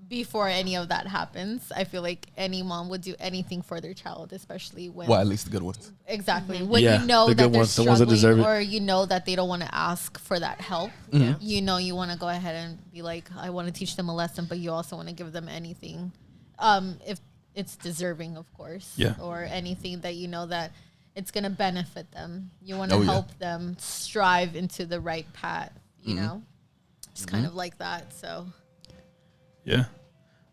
before any of that happens, I feel like any mom would do anything for their child, especially when. Well, at least the good ones. Exactly. When Yeah, you know the that good they're ones, the ones that deserve struggling, it. or you know that they don't want to ask for that help. Mm-hmm. You want to go ahead and be like, I want to teach them a lesson, but you also want to give them anything, if it's deserving, of course. Yeah. Or anything that you know that it's gonna benefit them. You want to Oh, yeah. help them strive into the right path. You know, just kind of like that. So. Yeah.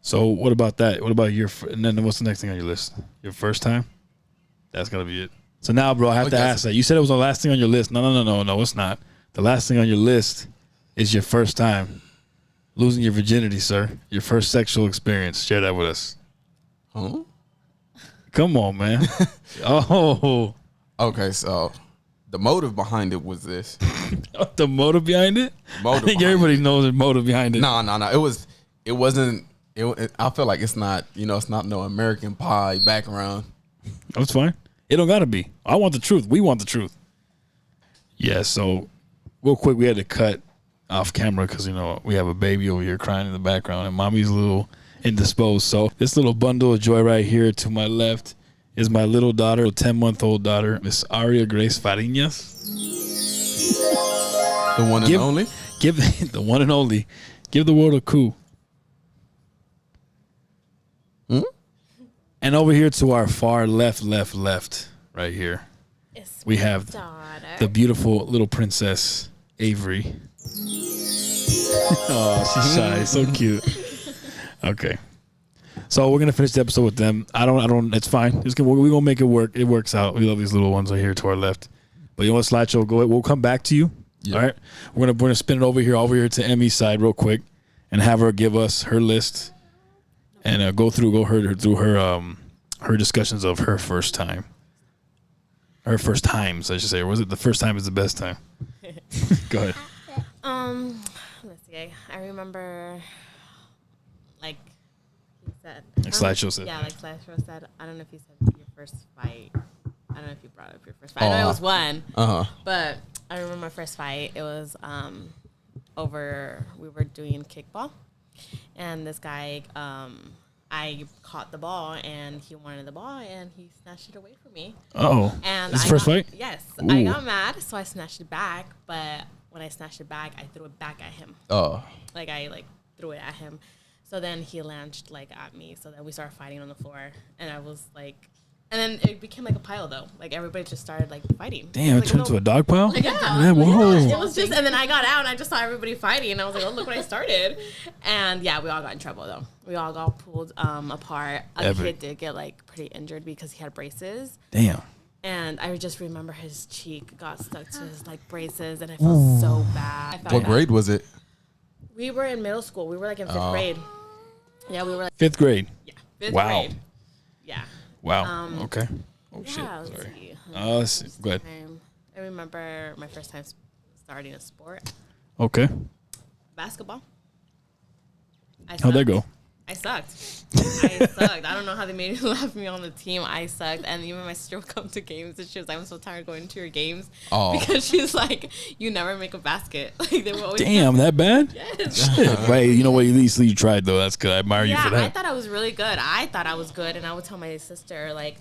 So what about that? What about and then what's the next thing on your list? Your first time? That's gonna be it. So now, bro, I have to ask that. You said it was the last thing on your list. No, it's not. The last thing on your list is your first time losing your virginity, sir. Your first sexual experience. Share that with us. Huh? Come on, man. Oh. Okay, so the motive behind it was this. The motive behind it? I think everybody knows the motive behind it. No. It wasn't. I feel like it's not. It's not no American Pie background. That's fine. It don't gotta be. I want the truth. We want the truth. Yeah. So, real quick, we had to cut off camera because we have a baby over here crying in the background, and mommy's a little indisposed. So, this little bundle of joy right here to my left is my little daughter, 10-month-old daughter, Miss Aria Grace Fariñas. The one and only. Give the one and only. Give the world a coup. And over here to our far left, right here, we have the beautiful little princess, Avery. Oh, she's shy. So cute. Okay. So we're going to finish the episode with them. I don't, it's fine. We're going to make it work. It works out. We love these little ones right here to our left. But you know what, Slideshow, go ahead. We'll come back to you. Yep. All right. We're going to spin it over here to Emmy's side real quick and have her give us her list. And go through her discussions of her first time. Her first times, I should say. Or was it the first time is the best time? Go ahead. Let's see. I remember, like he said. Like Slideshow said. Yeah, like Slideshow said. I don't know if he said your first fight. I don't know if you brought up your first fight. I know it was one. But I remember my first fight. It was we were doing kickball. And this guy, I caught the ball, and he wanted the ball, and he snatched it away from me. Oh, and this first fight? Yes. Ooh. I got mad, so I snatched it back, but when I snatched it back, I threw it back at him. Oh. Like, I, threw it at him. So then he lunged, at me, so then we started fighting on the floor, and I was, and then it became like a pile, though. Like, everybody just started, fighting. Damn, it turned into a dog pile? Yeah, whoa. It was just, and then I got out, and I just saw everybody fighting, and I was like, oh, look what I started. And, yeah, we all got in trouble, though. We all got pulled apart. A kid did get, pretty injured because he had braces. Damn. And I just remember his cheek got stuck to his, braces, and I felt so bad. What grade was it? We were in middle school. We were like in 5th grade. Yeah, we were like 5th grade. yeah, 5th Wow. grade. Yeah. Wow. Okay. Oh Yeah, shit. let's Sorry. see. Let's see. Go ahead. I remember my first time starting a sport, Okay. basketball. How'd that go? I sucked. I don't know how they made me left me on the team. I sucked. And even my sister would come to games and she was like, I'm so tired of going to your games. Oh. Because she's like, you never make a basket. Like they were always Damn, that bad? Yes. Shit. Right. You know what? At least you tried though. That's good. I admire you for I that. thought I was really good. I thought I was good. And I would tell my sister, like,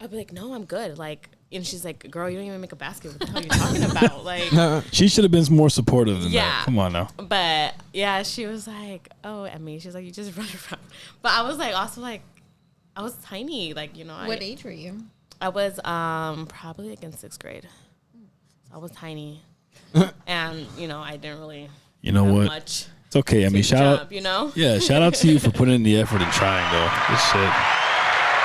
I'd be like, no, I'm good. Like, and she's like, girl, you don't even make a basket. What the hell are you talking about? Like, She should have been more supportive than Yeah. that. Come on now. but yeah, she was like, oh, Emmy. She's like, you just run around. But I was like, also like, I was tiny. Like, you know, What age were you? I was probably like in 6th grade. So I was tiny. And, you know, I didn't really You know have what? much It's okay. I mean, to shout jump, out. you know? Yeah, shout out to you for putting in the effort and trying though. This shit.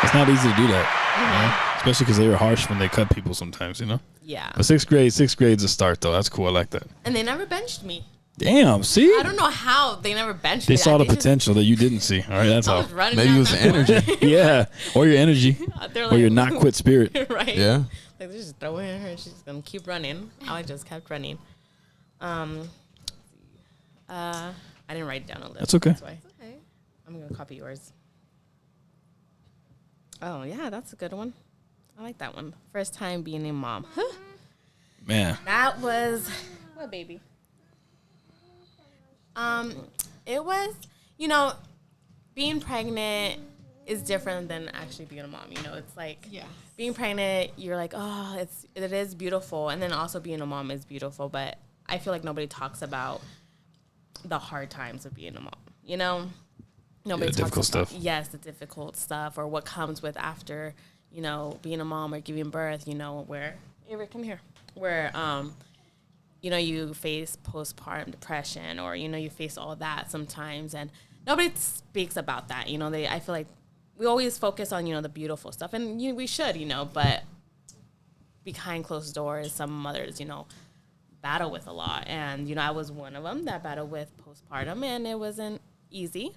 It's not easy to do that. You know? Especially because they were harsh when they cut people sometimes, you know? Yeah. But 6th grade's a start though. That's cool. I like that. And they never benched me. Damn, see? I don't know how they never benched They me. saw the They just- potential that you didn't see. All right, that's I all. was running Maybe down it was the that court. energy. Yeah, or your energy, They're or your like- not quit spirit. Right? Yeah. Like they just throw it in her and she's just gonna keep running. I just kept running. I didn't write it down on the list. That's okay. That's why Okay. I'm gonna copy yours. Oh yeah, that's a good one. I like that one. First time being a mom. Man, That was what baby? It was, you know, being pregnant is different than actually being a mom. You know, it's like Yeah. being pregnant, you're like, oh, it is beautiful, and then also being a mom is beautiful. But I feel like nobody talks about the hard times of being a mom. You know, nobody the talks difficult about, stuff. Yes, the difficult stuff, or what comes with after, you know, being a mom or giving birth. You know, where Avery, come here, where you know, you face postpartum depression, or you know, you face all that sometimes, and nobody speaks about that. You know, I feel like we always focus on, you know, the beautiful stuff, and we should, you know, but behind closed doors, some mothers, you know, battle with a lot. And, you know, I was one of them that battled with postpartum, and it wasn't easy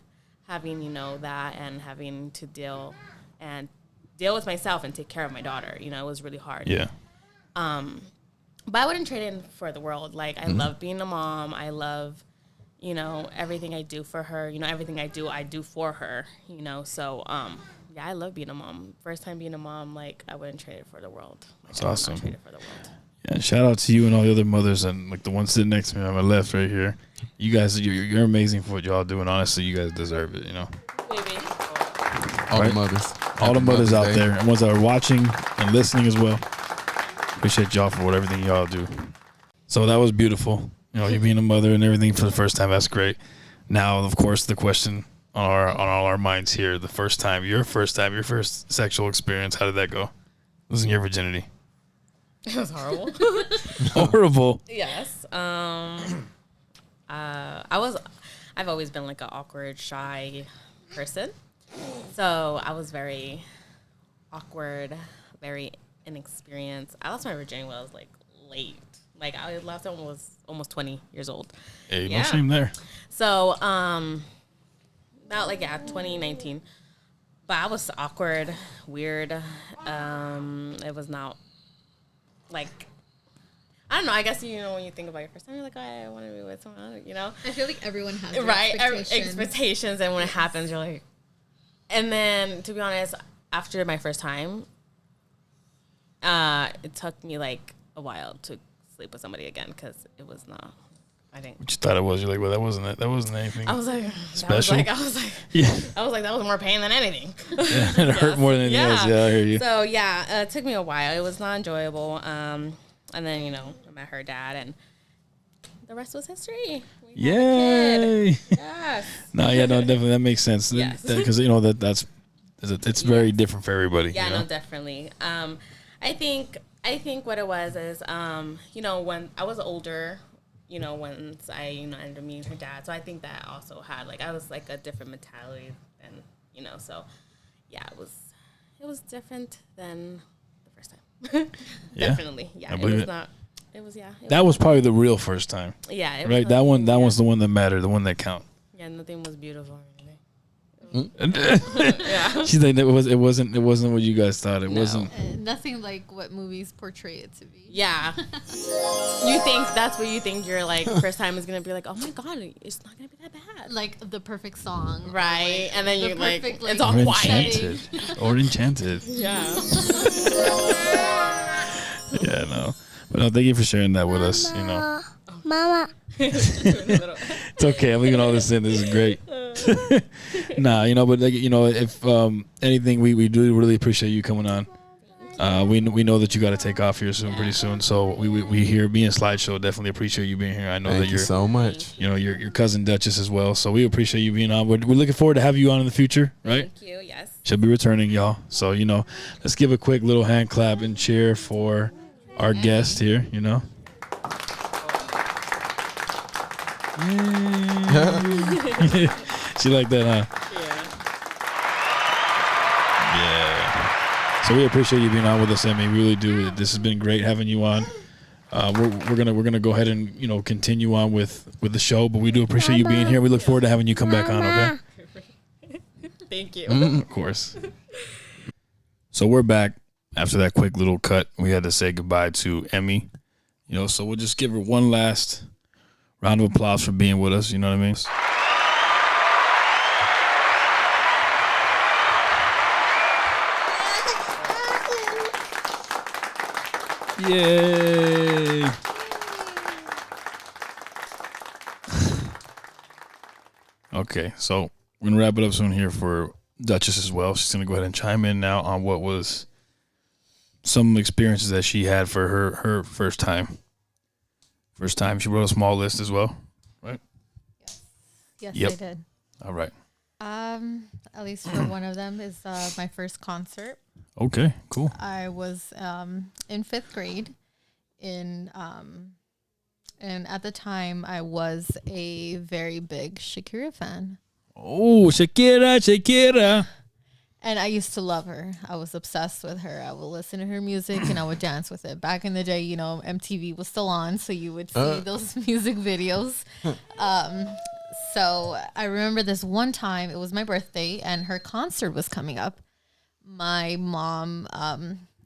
having, you know, that and having to deal with myself and take care of my daughter. You know, it was really hard. yeah, But I wouldn't trade in for the world. Like, I love being a mom. I love, you know, everything I do for her. You know, everything I do for her, you know. So, yeah, I love being a mom. First time being a mom, like, I wouldn't trade it for the world. Like, That's I would awesome. not trade it for the world. yeah. Shout out to you and all the other mothers, and like the one sitting next to me on my left right here. You guys, you're amazing for what y'all do, and honestly, you guys deserve it. You know, Baby. All Right. the mothers. all the Happy mothers Mother's out Day. there and ones that are watching and listening as well. Appreciate y'all for everything y'all do. So that was beautiful. You know, you being a mother and everything for the first time. That's great. Now, of course, the question on all our minds here: your first sexual experience. How did that go? Losing your virginity. It was horrible. Horrible. Yes. I've always been like an awkward, shy person. So I was very awkward, very inexperienced. I lost my virginity when I was like late. Like I last one was almost 20 years old. Hey, no Yeah. shame there. So, about 2019. But I was awkward, weird. It was not like, I don't know. I guess, you know, when you think about your first time, you're like, oh, I want to be with someone else, you know? I feel like everyone has their Right. expectations. Expectations. And when it happens, you're like, and then to be honest, after my first time, it took me like a while to sleep with somebody again because it was not, I think. What you thought it was? You're like, well, that wasn't it. That wasn't anything. I was like, Special? I yeah. was like, that was more pain than anything. It hurt more than anything else. Yeah, I hear you. So yeah, it took me a while. It was not enjoyable. And then, you know, I met her dad, and the rest was history. We had a kid. Yay. Yes. No, yeah, no, definitely that makes sense. Yes. Because you know it's very different for everybody. Yeah, you know? no, definitely. I think what it was is, you know, when I was older, you know, once I, you know, ended up meeting her dad. So I think that also had, like, I was like a different mentality than, you know, so yeah, it was different than the first time. Yeah. Definitely. Yeah. I believe it. it was That was probably the real first time. Yeah, it Right? was That one. That yeah. was the one that mattered. The one that count. Yeah, nothing was beautiful. She's like, it wasn't what you guys thought. It wasn't. Nothing like what movies portray it to be. Yeah. You think that's what you think your like first time is gonna be like, oh my god, it's not gonna be that bad. Like the perfect song. Right. Like, and then the you're like, perfect, it's Or all quiet. enchanted. Or enchanted. Yeah. Yeah, no. But no, thank you for sharing that with us. You know, Mama. it's okay. I'm leaving all this in. This is great. Nah, you know, but like, you know, if anything, we do really appreciate you coming on. We know that you got to take off here soon, pretty soon. So we here, me and Slideshow definitely appreciate you being here. I know Thank that you so much. you know, your cousin Duchess as well. So we appreciate you being on. We're looking forward to having you on in the future, right? Thank you, yes. She'll be returning, y'all. So, you know, let's give a quick little hand clap and cheer for our guest here, you know. Yay. She like that, huh? Yeah. So we appreciate you being on with us, Emmy. We really do. This has been great having you on. We're gonna go ahead and, you know, continue on with the show, but we do appreciate you being here. We look forward to having you come back on, okay? Thank you. Of course. So we're back after that quick little cut. We had to say goodbye to Emmy, you know, so we'll just give her one last round of applause for being with us, you know what I mean? Yay! Okay, so we're gonna wrap it up soon here for Duchess as well. She's gonna go ahead and chime in now on what was some experiences that she had for her first time. First time, she wrote a small list as well, right? Yes, Yep. I did. All right. At least for one of them is my first concert. Okay, cool. I was in 5th grade, and at the time I was a very big Shakira fan, Oh, Shakira. and I used to love her. I was obsessed with her. I would listen to her music and I would dance with it. Back in the day, you know, MTV was still on, so you would see those music videos. So I remember this one time, it was my birthday and her concert was coming up. My mom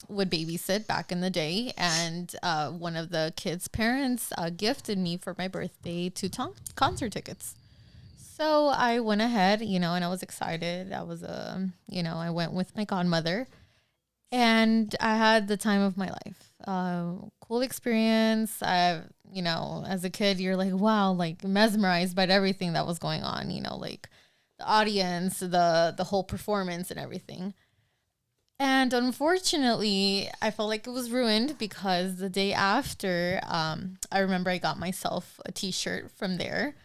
would babysit back in the day, and one of the kids' parents gifted me for my birthday 2 concert tickets. So I went ahead, you know, and I was excited. I was, you know, I went with my godmother, and I had the time of my life. Cool experience. You know, as a kid, you're like, wow, like mesmerized by everything that was going on, you know, like the audience, the whole performance and everything. And unfortunately, I felt like it was ruined because the day after, I remember I got myself a t-shirt from there,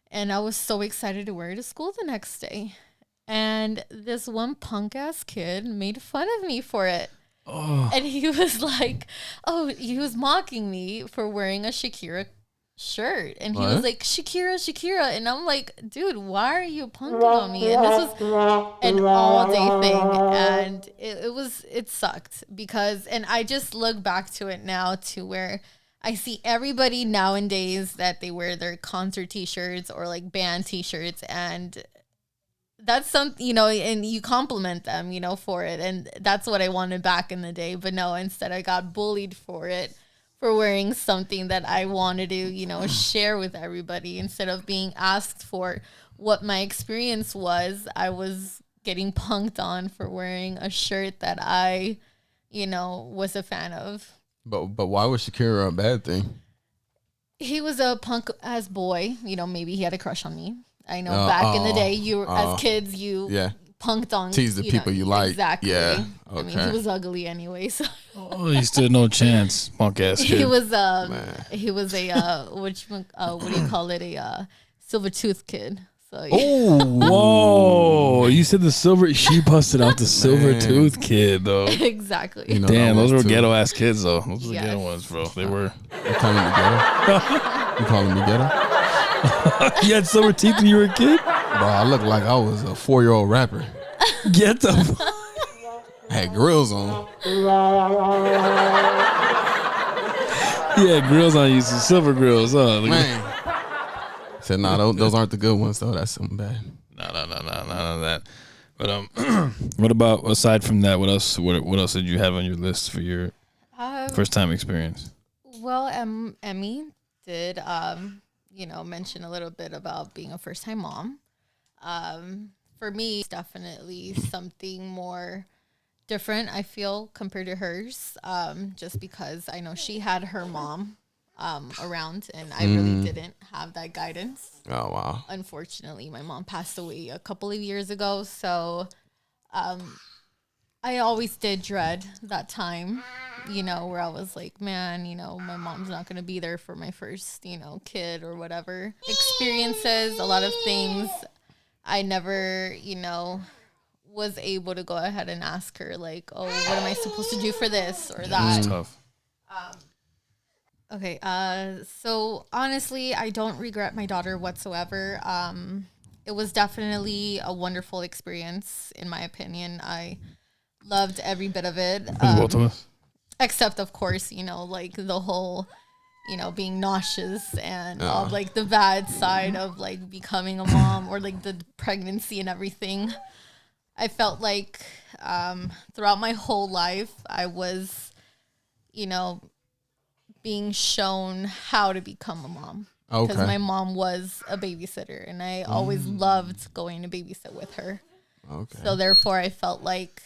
and I was so excited to wear it to school the next day. And this one punk ass kid made fun of me for it. Oh. And he was like, he was mocking me for wearing a Shakira shirt. And he was like, Shakira. And I'm like, dude, why are you punking on me? And this was an all day thing. And it sucked because, and I just look back to it now to where I see everybody nowadays that they wear their concert t-shirts or like band t-shirts, and that's something, you know, and you compliment them, you know, for it. And that's what I wanted back in the day. But no, instead I got bullied for it, for wearing something that I wanted to, you know, share with everybody. Instead of being asked for what my experience was, I was getting punked on for wearing a shirt that I, you know, was a fan of. But why was Shakira a bad thing? He was a punk ass boy. You know, maybe he had a crush on me. I know back in the day, as kids, you punked on. Tease the people you like. Exactly. Yeah. Okay. I mean, he was ugly anyway, so. Oh, you stood no chance, punk ass kid. He was a what do you call it? A silver tooth kid. So, yeah. Oh, whoa! You said the silver. She busted out the silver tooth kid, though. Exactly. You know, damn, those were ghetto ass kids, though. Those were Yes. ghetto ones, bro. They were. You calling me ghetto? You calling me ghetto? You had silver teeth when you were a kid? Bro, I looked like I was a 4-year-old rapper. Get the. I had grills on. Yeah, grills on you, some silver grills, huh? Man. Said, nah, those aren't the good ones, though. That's something bad. No, none of that. But what about aside from that? What else? What else did you have on your list for your first time experience? Well, Emmy did, mention a little bit about being a first time mom. For me, it's definitely something more different, I feel, compared to hers. Just because I know she had her mom around, and I really didn't have that guidance. Oh, wow. Unfortunately, my mom passed away a couple of years ago, so I always did dread that time, where I was like, man, my mom's not going to be there for my first, kid or whatever. Experiences, a lot of things I never, was able to go ahead and ask her, like, oh, what am I supposed to do for this or that? It's tough. Okay, so honestly, I don't regret my daughter whatsoever. It was definitely a wonderful experience, in my opinion. I loved every bit of it. Both of us. Except, of course, like the whole, being nauseous and all like the bad side of like becoming a mom or like the pregnancy and everything. I felt like throughout my whole life, I was, being shown how to become a mom. Because my mom was a babysitter, and I always loved going to babysit with her. Okay. So therefore, I felt like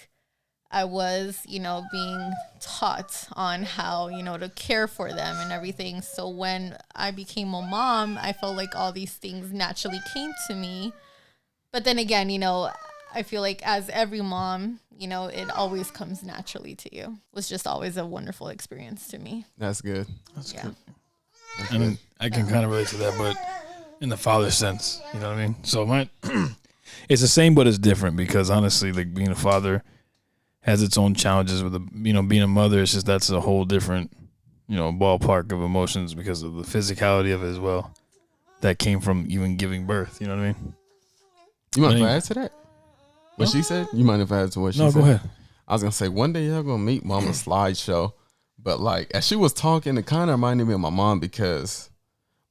I was, being taught on how, to care for them and everything. So when I became a mom, I felt like all these things naturally came to me. But then again, I feel like as every mom, it always comes naturally to you. It was just always a wonderful experience to me. That's good. That's good. I mean, I can kind of relate to that, but in the father sense, you know what I mean? So it's the same, but it's different because honestly, like being a father has its own challenges with being a mother. It's just, that's a whole different, ballpark of emotions because of the physicality of it as well. That came from even giving birth. You know what I mean? You mind if I add to that? What she said? You mind if I add to what she said? No, go ahead. I was going to say, one day y'all going to meet Mama's slideshow. But like, as she was talking, it kind of reminded me of my mom because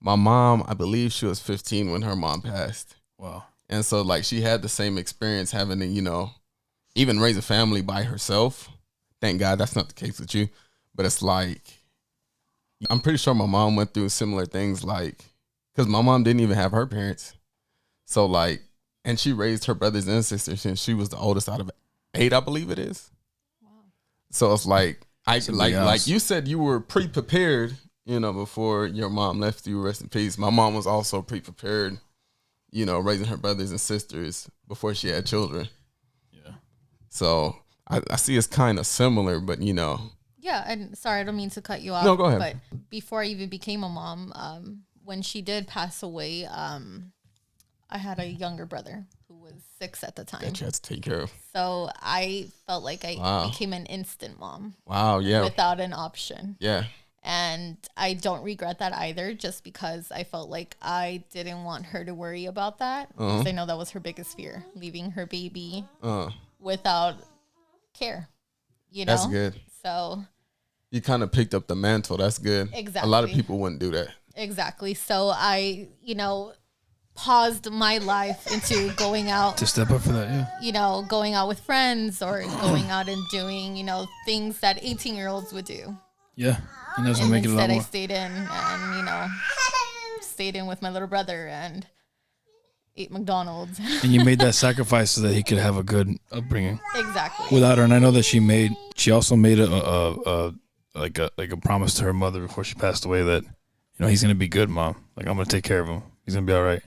my mom, I believe she was 15 when her mom passed. Wow. And so like she had the same experience having to, even raise a family by herself. Thank God that's not the case with you. But it's like, I'm pretty sure my mom went through similar things like, because my mom didn't even have her parents. So like, and she raised her brothers and sisters since she was the oldest out of 8, I believe it is. Wow. So it's like, like you said, you were pre-prepared, before your mom left you, rest in peace. My mom was also pre-prepared, raising her brothers and sisters before she had children. Yeah. So I see it's kind of similar, but Yeah, and sorry, I don't mean to cut you off. No, go ahead. But before I even became a mom, when she did pass away, I had a younger brother who was 6 at the time. That you had to take care of. So I felt like I became an instant mom. Wow, yeah. Without an option. Yeah. And I don't regret that either, just because I felt like I didn't want her to worry about that. Because I know that was her biggest fear, leaving her baby without care. That's good. So you kind of picked up the mantle. That's good. Exactly. A lot of people wouldn't do that. Exactly. So I, paused my life into going out To step up for that, yeah. Going out with friends or going out and doing, things that 18-year-olds would do. Yeah. And that's what And make it a lot instead I more. stayed in and, stayed in with my little brother and ate McDonald's. And you made that sacrifice so that he could have a good upbringing. Exactly. Without her, and I know that she also made a promise to her mother before she passed away that, he's gonna be good, Mom. Like, I'm gonna take care of him. He's gonna be all right.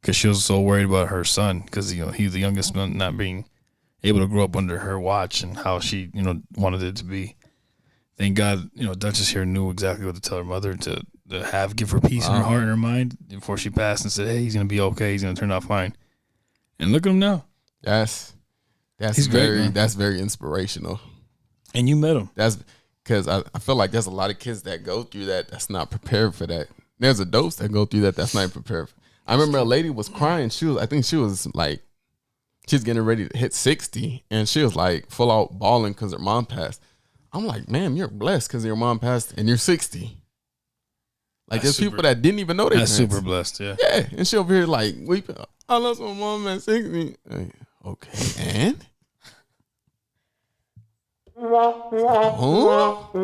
Because she was so worried about her son, because he's the youngest one, not being able to grow up under her watch and how she wanted it to be. Thank God, Duchess here knew exactly what to tell her mother to give her peace in her heart and her mind before she passed, and said, hey, he's gonna be okay. He's gonna turn out fine. And look at him now. That's He's very great, that's very inspirational. And you met him. That's because I feel like there's a lot of kids that go through that's not prepared for that. There's adults that go through that's not prepared for. I remember a lady was crying. I think she was getting ready to hit 60, and she was like full out bawling because her mom passed. I'm like, ma'am, you're blessed because your mom passed and you're 60. Like That's there's people super- that didn't even know they That's parents. super blessed. Yeah. Yeah, and she over here like weeping. I lost my mom at 60. Hey, okay, and huh? Yeah,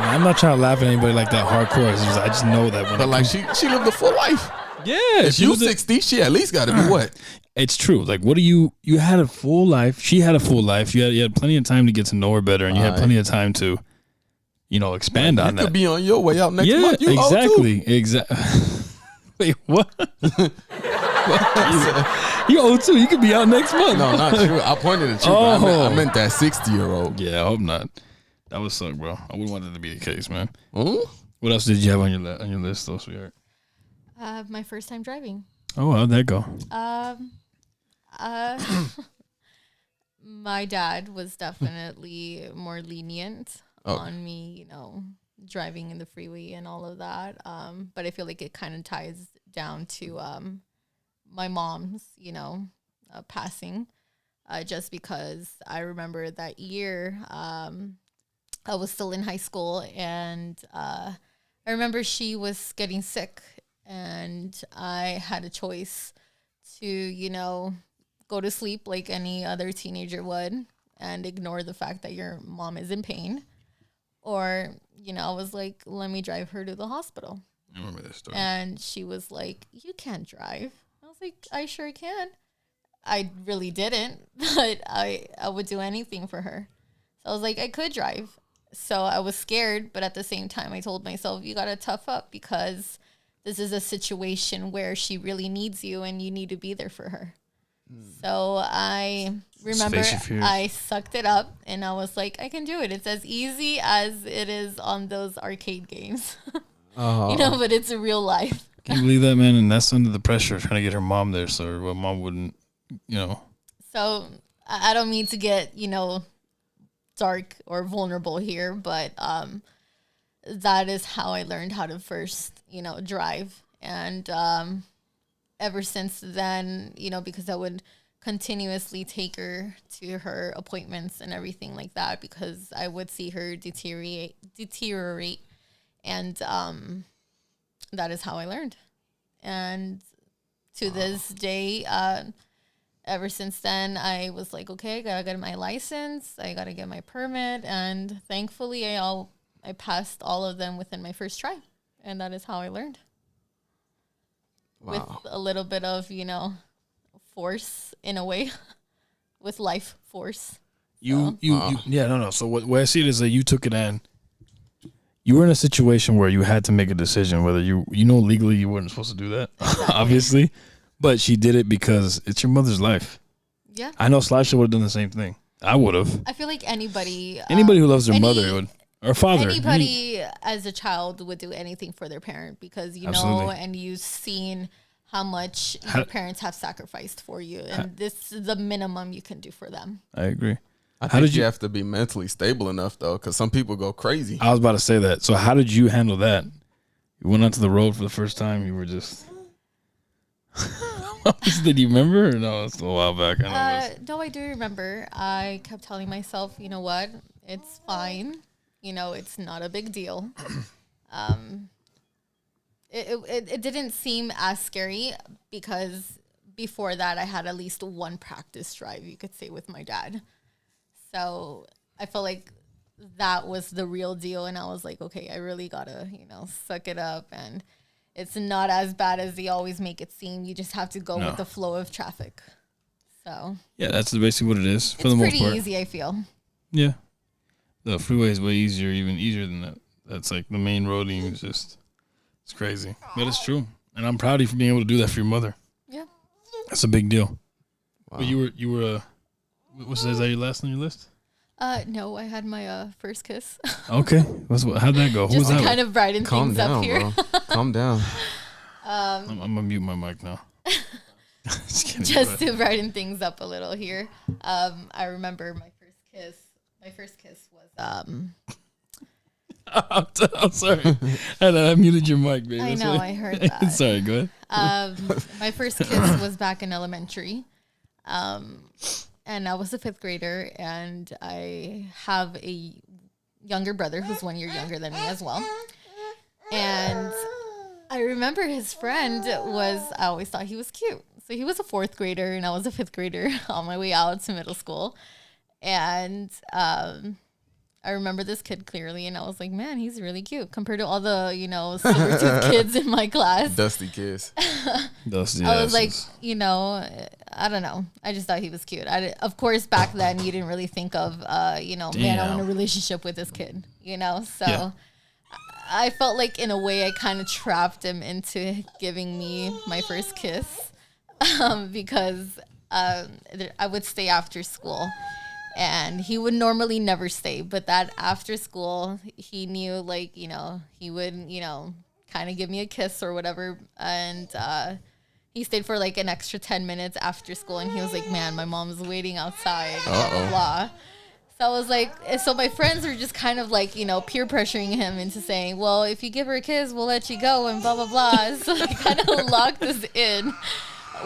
man, I'm not trying to laugh at anybody like that hardcore. I just know that when But like she lived a full life. yeah, If you 60, she at least got to be what? it's true. Like, what do you had a full life. She had a full life. You had plenty of time to get to know her better, and you had plenty of time to, expand on You that. could be on your way out next Yeah, month. You old too. exactly. Wait, what? You old too. You could be out next month. No, not true. I pointed at you. But I meant that 60-year-old. Yeah, I hope not. That would suck, bro. I wouldn't want that to be the case, man. Hmm? What else did you have on your list, though, sweetheart? My first time driving. Oh, how'd that go? My dad was definitely more lenient on me, driving in the freeway and all of that. But I feel like it kind of ties down to my mom's, passing. Just because I remember that year, I was still in high school, and I remember she was getting sick, and I had a choice to, go to sleep like any other teenager would and ignore the fact that your mom is in pain. Or, I was like, let me drive her to the hospital. I remember this story. And she was like, you can't drive. I was like, I sure can. I really didn't, but I would do anything for her. So I was like, I could drive. So I was scared, but at the same time, I told myself, you got to tough up because this is a situation where she really needs you and you need to be there for her. So I remember I sucked it up and I was like, I can do it. It's as easy as it is on those arcade games, but it's a real life. Can you believe that, man? And that's under the pressure of trying to get her mom there so her mom wouldn't, So I don't mean to get, dark or vulnerable here, but that is how I learned how to first, drive. And ever since then, because I would continuously take her to her appointments and everything like that, because I would see her deteriorate. And that is how I learned. And to this day, ever since then, I was like, okay, I gotta get my license, I gotta get my permit, and thankfully, I passed all of them within my first try, and that is how I learned. Wow. With a little bit of, force in a way, with life force. you no. So what I see it is that you took it and you were in a situation where you had to make a decision whether legally you weren't supposed to do that, obviously, but she did it because it's your mother's life. Yeah. I know Slasher would have done the same thing. I would have. I feel like anybody Who loves their mother would, or father. Anybody as a child would do anything for their parent because Absolutely. and you've seen how much your parents have sacrificed for you, and this is the minimum you can do for them. I agree. I think you have to be mentally stable enough though, because some people go crazy. I was about to say that. So how did you handle that? You went onto the road for the first time. You were just. Did you remember? Or no, it's a while back. No, I do remember. I kept telling myself, you know what? It's fine. It's not a big deal. It didn't seem as scary because before that I had at least one practice drive, you could say, with my dad. So I felt like that was the real deal. And I was like, okay, I really gotta, suck it up. And it's not as bad as they always make it seem. You just have to go with the flow of traffic. So yeah, that's basically what it is for it's the most pretty part. easy, I feel. Yeah, the freeway is way easier, even easier than that. That's like the main roading is just, it's crazy, but it's true. And I'm proud of you for being able to do that for your mother. Yeah, that's a big deal. Wow. But you were is that your last on your list? No, I had my first kiss. Okay, how'd that go? Who was Just to that? kind of brighten things up here. Bro. Calm down. I'm gonna mute my mic now. Just to brighten things up a little here. I remember my first kiss. My first kiss was I'm sorry. I muted your mic, baby. I know, I heard that. Sorry, go ahead. My first kiss was back in elementary. And I was a 5th grader, and I have a younger brother who's 1 year younger than me as well. And I remember his friend I always thought he was cute. So he was a 4th grader and I was a 5th grader on my way out to middle school. And I remember this kid clearly, and I was like, man, he's really cute compared to all the, silver tooth kids in my class. Dusty kids. Dusty. I was like, I don't know. I just thought he was cute. Of course, back then you didn't really think of, man, I want a relationship with this kid, So yeah. I felt like in a way I kind of trapped him into giving me my first kiss because I would stay after school. And he would normally never stay, but that after school, he knew, like, he would, kind of give me a kiss or whatever. And he stayed for like an extra 10 minutes after school. And he was like, man, my mom's waiting outside, blah, blah, blah. So I was like, so my friends were just kind of like, peer pressuring him into saying, well, if you give her a kiss, we'll let you go and blah, blah, blah. So they kind of locked us in.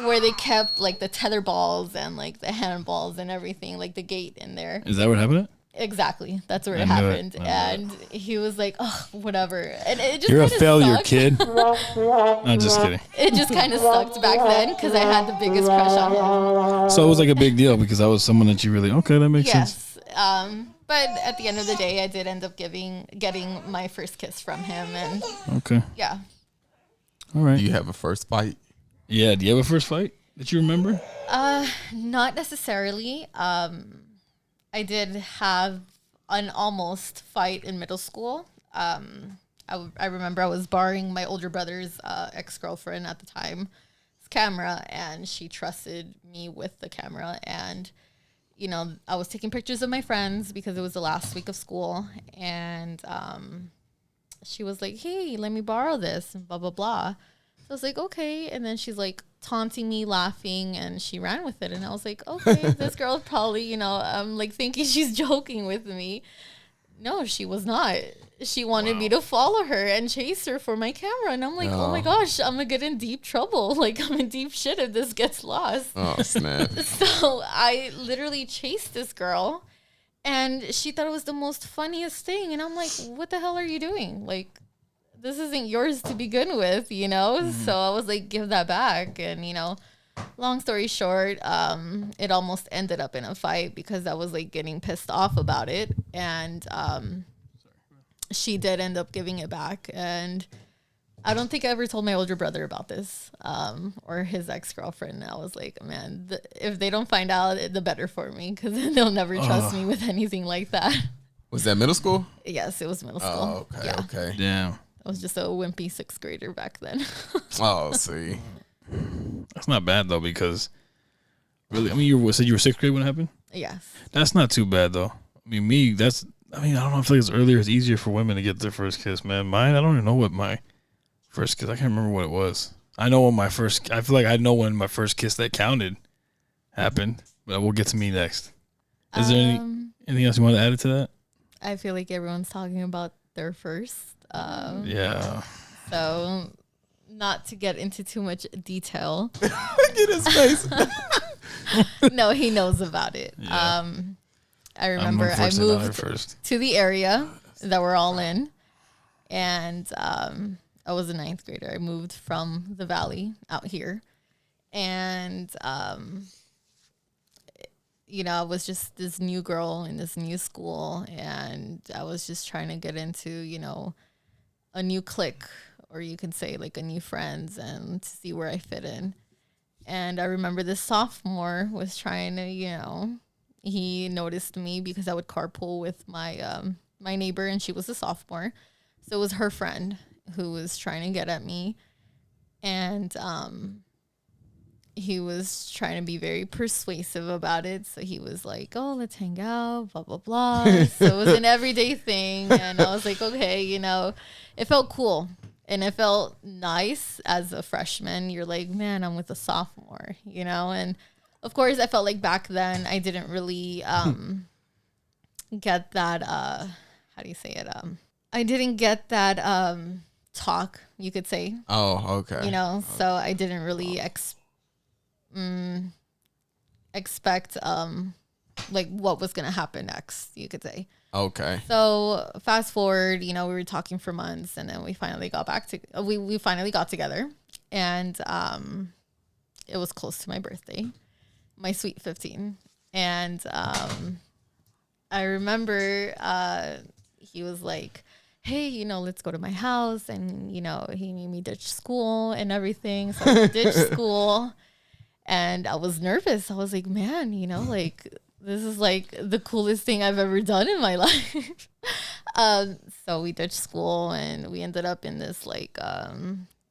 Where they kept like the tether balls and like the handballs and everything, like the gate in there. Is that what happened? Exactly. That's where it happened. And he was like, oh, whatever. And it just You're a failure, sucked. Kid. I'm just kidding. It just kind of sucked back then because I had the biggest crush on him. So it was like a big deal because I was someone that you really, okay, that makes sense. Yes. But at the end of the day, I did end up getting my first kiss from him. And okay. Yeah. All right. Do you have a first fight? Yeah, do you have a first fight that you remember? Not necessarily. I did have an almost fight in middle school. I remember I was borrowing my older brother's ex-girlfriend at the time's camera, and she trusted me with the camera. And, I was taking pictures of my friends because it was the last week of school. And she was like, hey, let me borrow this, and blah, blah, blah. I was like, okay. And then she's like taunting me, laughing, and she ran with it. And I was like, okay, this girl probably, I'm like thinking she's joking with me. No, she was not. She wanted me to follow her and chase her for my camera. And I'm like, oh my gosh, I'm going to get in deep trouble. Like, I'm in deep shit if this gets lost. Oh, snap. So I literally chased this girl, and she thought it was the most funniest thing. And I'm like, what the hell are you doing? Like, this isn't yours to begin with, Mm-hmm. So I was like, give that back. And, long story short, it almost ended up in a fight because I was like getting pissed off about it. And she did end up giving it back. And I don't think I ever told my older brother about this or his ex-girlfriend. I was like, man, if they don't find out, the better for me, because then they'll never trust me with anything like that. Was that middle school? Yes, it was middle school. Oh, okay, yeah. okay. Damn. I was just a wimpy 6th grader back then. Oh, see. That's not bad, though, because really, I mean, you said you were 6th grade when it happened? Yes. That's not too bad, though. I mean, I don't know, I feel like it's earlier, it's easier for women to get their first kiss, man. Mine, I don't even know what my first kiss, I can't remember what it was. I know when I feel like I know when my first kiss that counted happened, but we'll get to me next. Is there anything else you want to add to that? I feel like everyone's talking about their first. Yeah. So, not to get into too much detail. Get his face. No, he knows about it. Yeah. I remember I moved to the area that we're all in, and I was a 9th grader. I moved from the valley out here, and I was just this new girl in this new school, and I was just trying to get into, a new clique, or you can say like a new friends, and to see where I fit in. And I remember this sophomore was trying to, he noticed me because I would carpool with my my neighbor, and she was a sophomore. So it was her friend who was trying to get at me. And he was trying to be very persuasive about it. So he was like, oh, let's hang out, blah, blah, blah. So it was an everyday thing. And I was like, okay, it felt cool. And it felt nice as a freshman. You're like, man, I'm with a sophomore, And of course, I felt like back then I didn't really get that, how do you say it? I didn't get that talk, you could say. Oh, okay. So I didn't really expect like what was gonna happen next, you could say. Okay. So fast forward, we were talking for months, and then we finally got we finally got together, and it was close to my birthday, my sweet 15, and I remember he was like, hey, let's go to my house, and he made me ditch school and everything, so I ditched school, and I was nervous. I was like, man, like, this is like the coolest thing I've ever done in my life. So we ditched school, and we ended up in this like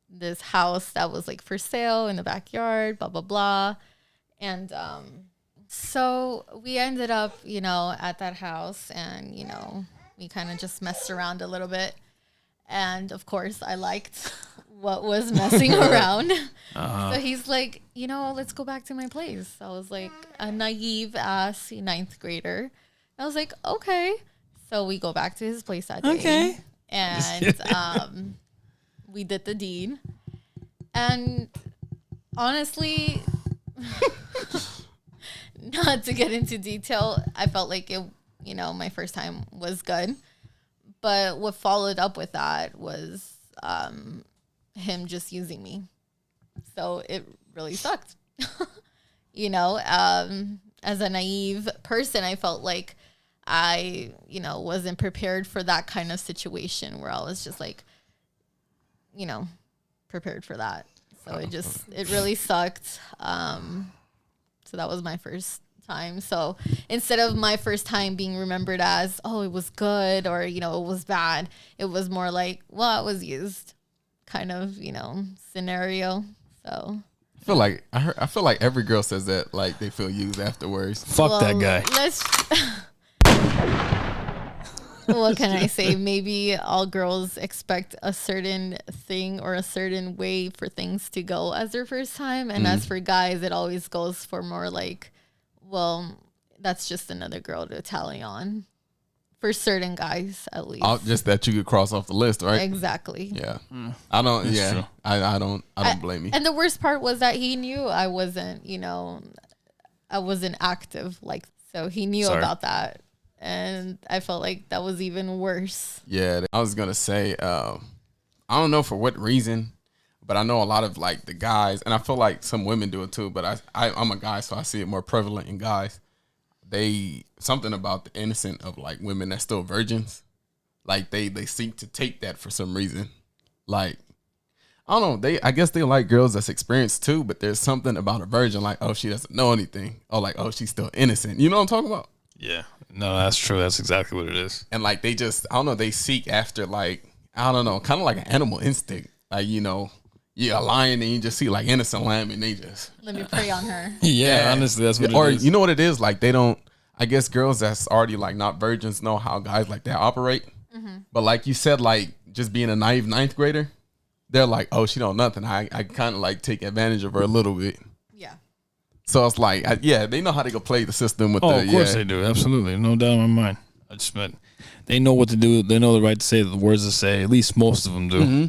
this house that was like for sale in the backyard, blah blah blah. And so we ended up at that house, and we kind of just messed around a little bit, and of course I liked what was messing around. So he's like, let's go back to my place. I was like a naive ass 9th grader. I was like, okay. So we go back to his place that day. Okay. And we did the deed. And honestly, not to get into detail, I felt like it, my first time was good. But what followed up with that was him just using me. So it really sucked. As a naive person, I felt like I, wasn't prepared for that kind of situation where I was just like, prepared for that. So it really sucked. So that was my first time. So instead of my first time being remembered as, oh, it was good, or, it was bad, it was more like, well, it was used kind of, scenario. So I feel like every girl says that, like they feel used afterwards. Fuck that guy. What can I say? Maybe all girls expect a certain thing or a certain way for things to go as their first time. And as for guys, it always goes for more like, well, that's just another girl to tally on. For certain guys, at least. Just that you could cross off the list, right? Exactly. Yeah. I don't. That's yeah. true. I don't blame you. And the worst part was that he knew I wasn't, I wasn't active. Like, so he knew about that. And I felt like that was even worse. Yeah. I was going to say, I don't know for what reason, but I know a lot of like the guys, and I feel like some women do it too, but I'm a guy, so I see it more prevalent in guys. Something about the innocent of like women that's still virgins, like they seek to take that for some reason. Like, I don't know, I guess they like girls that's experienced too, but there's something about a virgin, like, oh, she doesn't know anything, or like, oh, she's still innocent. You know what I'm talking about? Yeah, no, that's true. That's exactly what it is. And like they just, I don't know, they seek after like, I don't know, kind of like an animal instinct. Like, you're a lion and you just see like innocent lamb and they just let me prey on her. Yeah, honestly, that's what it is. Or you know what it is? Like they don't, I guess girls that's already like not virgins know how guys like that operate. Mm-hmm. But like you said, like just being a naive 9th grader, they're like, oh, she don't nothing. I kind of like take advantage of her a little bit. Yeah. So it's like, they know how they go play the system with of course they do. Absolutely. No doubt in my mind. I just meant they know what to do. They know the right to say, the words to say. At least most of them do. Mm-hmm.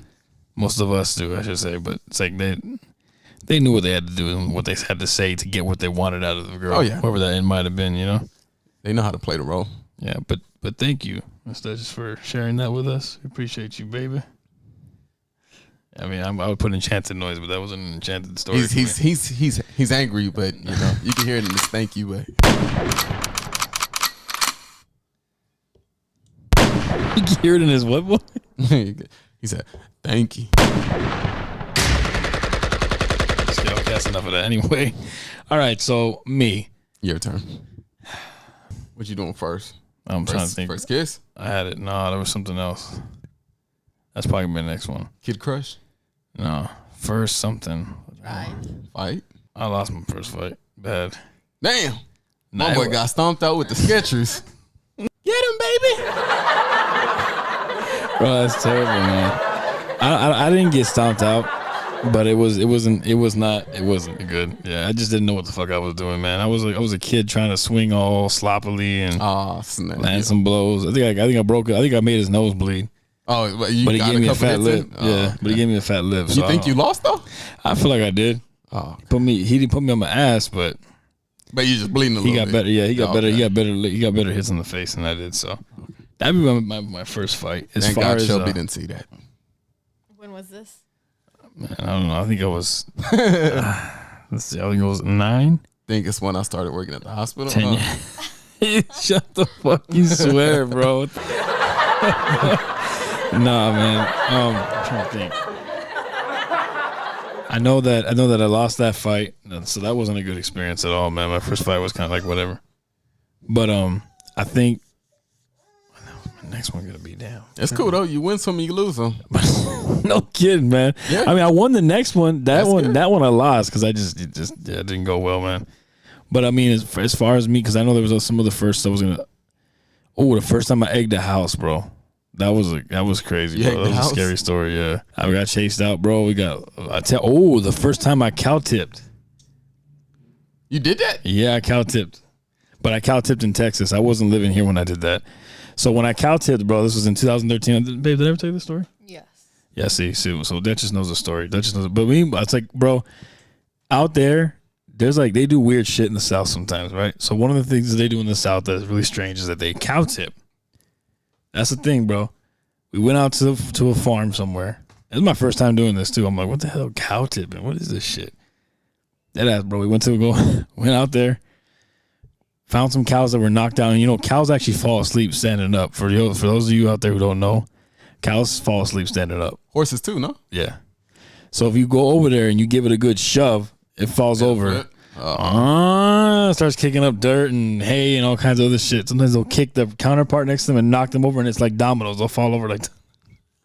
Most of us do, I should say. But it's like they knew what they had to do and what they had to say to get what they wanted out of the girl. Oh, yeah. Whoever that might have been, They know how to play the role. Yeah, but thank you, Mr. Duchess, for sharing that with us. We appreciate you, baby. I mean, I would put enchanted noise, but that wasn't an enchanted story. He's angry, but you can hear it in his thank you. But you can hear it in his what boy? He said, "Thank you." That's enough of that anyway. All right, so me. Your turn. What you doing first? I'm trying to think. First kiss? I had it. No, there was something else. That's probably my next one. Kid crush? No. First something. Fight? I lost my first fight. Bad. Damn. My boy got stomped out with the Skechers. Get him, baby. Bro, that's terrible, man. I didn't get stomped out, but it wasn't good. Yeah, I just didn't know what the fuck I was doing, man. I was a kid trying to swing all sloppily and land some blows. I think I broke it. I think I made his nose bleed. Oh, but he gave me a fat lip. Yeah, but he gave me a fat lip. You think you lost though? I feel like I did. Oh, he didn't put me on my ass, but But you just bleeding a little bit. He got better. Yeah, he got Oh, better. okay. He got better hits in the face than I did. So that'd be my first fight. As Thank far God as Shelby didn't see that. When was this? man, I don't know. I think I was. Let's see. I think it was 9. Think it's when I started working at the hospital. 10 years. Shut the fuck! You swear, bro. Nah, man. I'm trying to think. I know that I lost that fight, so that wasn't a good experience at all, man. My first fight was kind of like whatever. But I think my next one gonna be down. It's cool though. You win some, you lose some. No kidding, man. Yeah. I mean, I won the next one. That That's one, good. that one I lost because it didn't go well, man. But I mean, as far as me, because I know there was some of the first I was gonna. Oh, the first time I egged a house, bro. That was crazy, You bro. egged That the was house? a scary story. Yeah, I got chased out, bro. The first time I cow tipped. You did that? Yeah, I cow tipped, but I cow tipped in Texas. I wasn't living here when I did that. So when I cow tipped, bro, this was in 2013. Babe, did I ever tell you the story? Yes. Yeah, see, so Duchess knows the story. Duchess knows it. But me, it's like, bro, out there, there's like, they do weird shit in the South sometimes, right? So one of the things that they do in the South that is really strange is that they cow tip. That's the thing, bro. We went out to a farm somewhere. It was my first time doing this too. I'm like, what the hell, cow tipping? What is this shit? Deadass, bro. We went out there, found some cows that were knocked out. And you know, cows actually fall asleep standing up. For those of you out there who don't know, cows fall asleep standing up. Horses too, no? Yeah. So if you go over there and you give it a good shove, it falls over. Starts kicking up dirt and hay and all kinds of other shit. Sometimes they'll kick the counterpart next to them and knock them over, and it's like dominoes. They'll fall over like.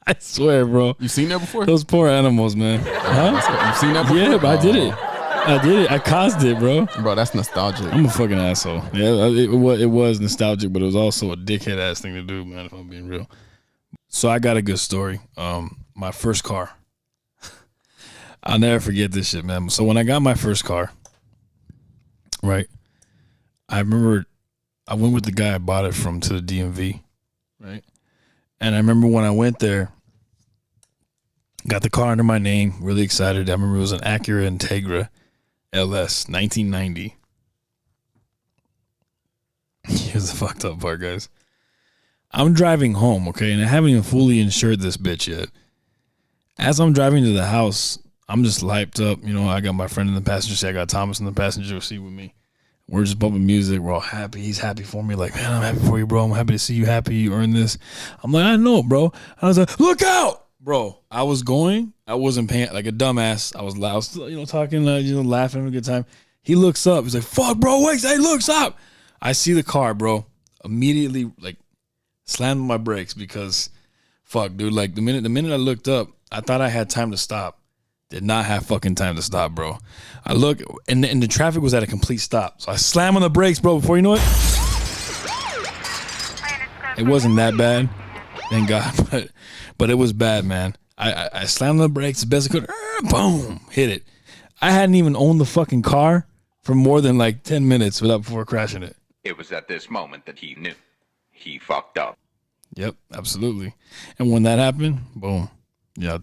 I swear, bro. You seen that before? Those poor animals, man. Huh? You seen that before? Yeah, but I did it. I caused it, bro. Bro, that's nostalgic. I'm a fucking asshole. Yeah, it was nostalgic, but it was also a dickhead ass thing to do, man, if I'm being real. So I got a good story. My first car. I'll never forget this shit, man. So when I got my first car, right, I remember I went with the guy I bought it from to the DMV, right? And I remember when I went there, got the car under my name, really excited. I remember it was an Acura Integra LS, 1990. Here's the fucked up part, guys. I'm driving home, okay, and I haven't even fully insured this bitch yet. As I'm driving to the house, I'm just hyped up. You know, I got my friend in the passenger seat. I got Thomas in the passenger seat with me. We're just bumping music. We're all happy. He's happy for me. Like, man, I'm happy for you, bro. I'm happy to see you happy. You earned this. I'm like, I know, bro. I was like, look out, bro. I wasn't paying like a dumbass. I was still, you know, talking, laughing, having a good time. He looks up. He's like, fuck, bro. Wait, hey, look, stop. I see the car, bro. Immediately, like, slammed my brakes because, fuck, dude. Like, the minute I looked up, I thought I had time to stop. Did not have fucking time to stop, bro. I look, and the traffic was at a complete stop. So I slam on the brakes, bro, before you know it. It wasn't that bad, thank God, but it was bad, man. I slammed on the brakes as best I could. Boom, hit it. I hadn't even owned the fucking car for more than like 10 minutes before crashing it. It was at this moment that he knew. He fucked up. Yep, absolutely. And when that happened, boom. Yeah,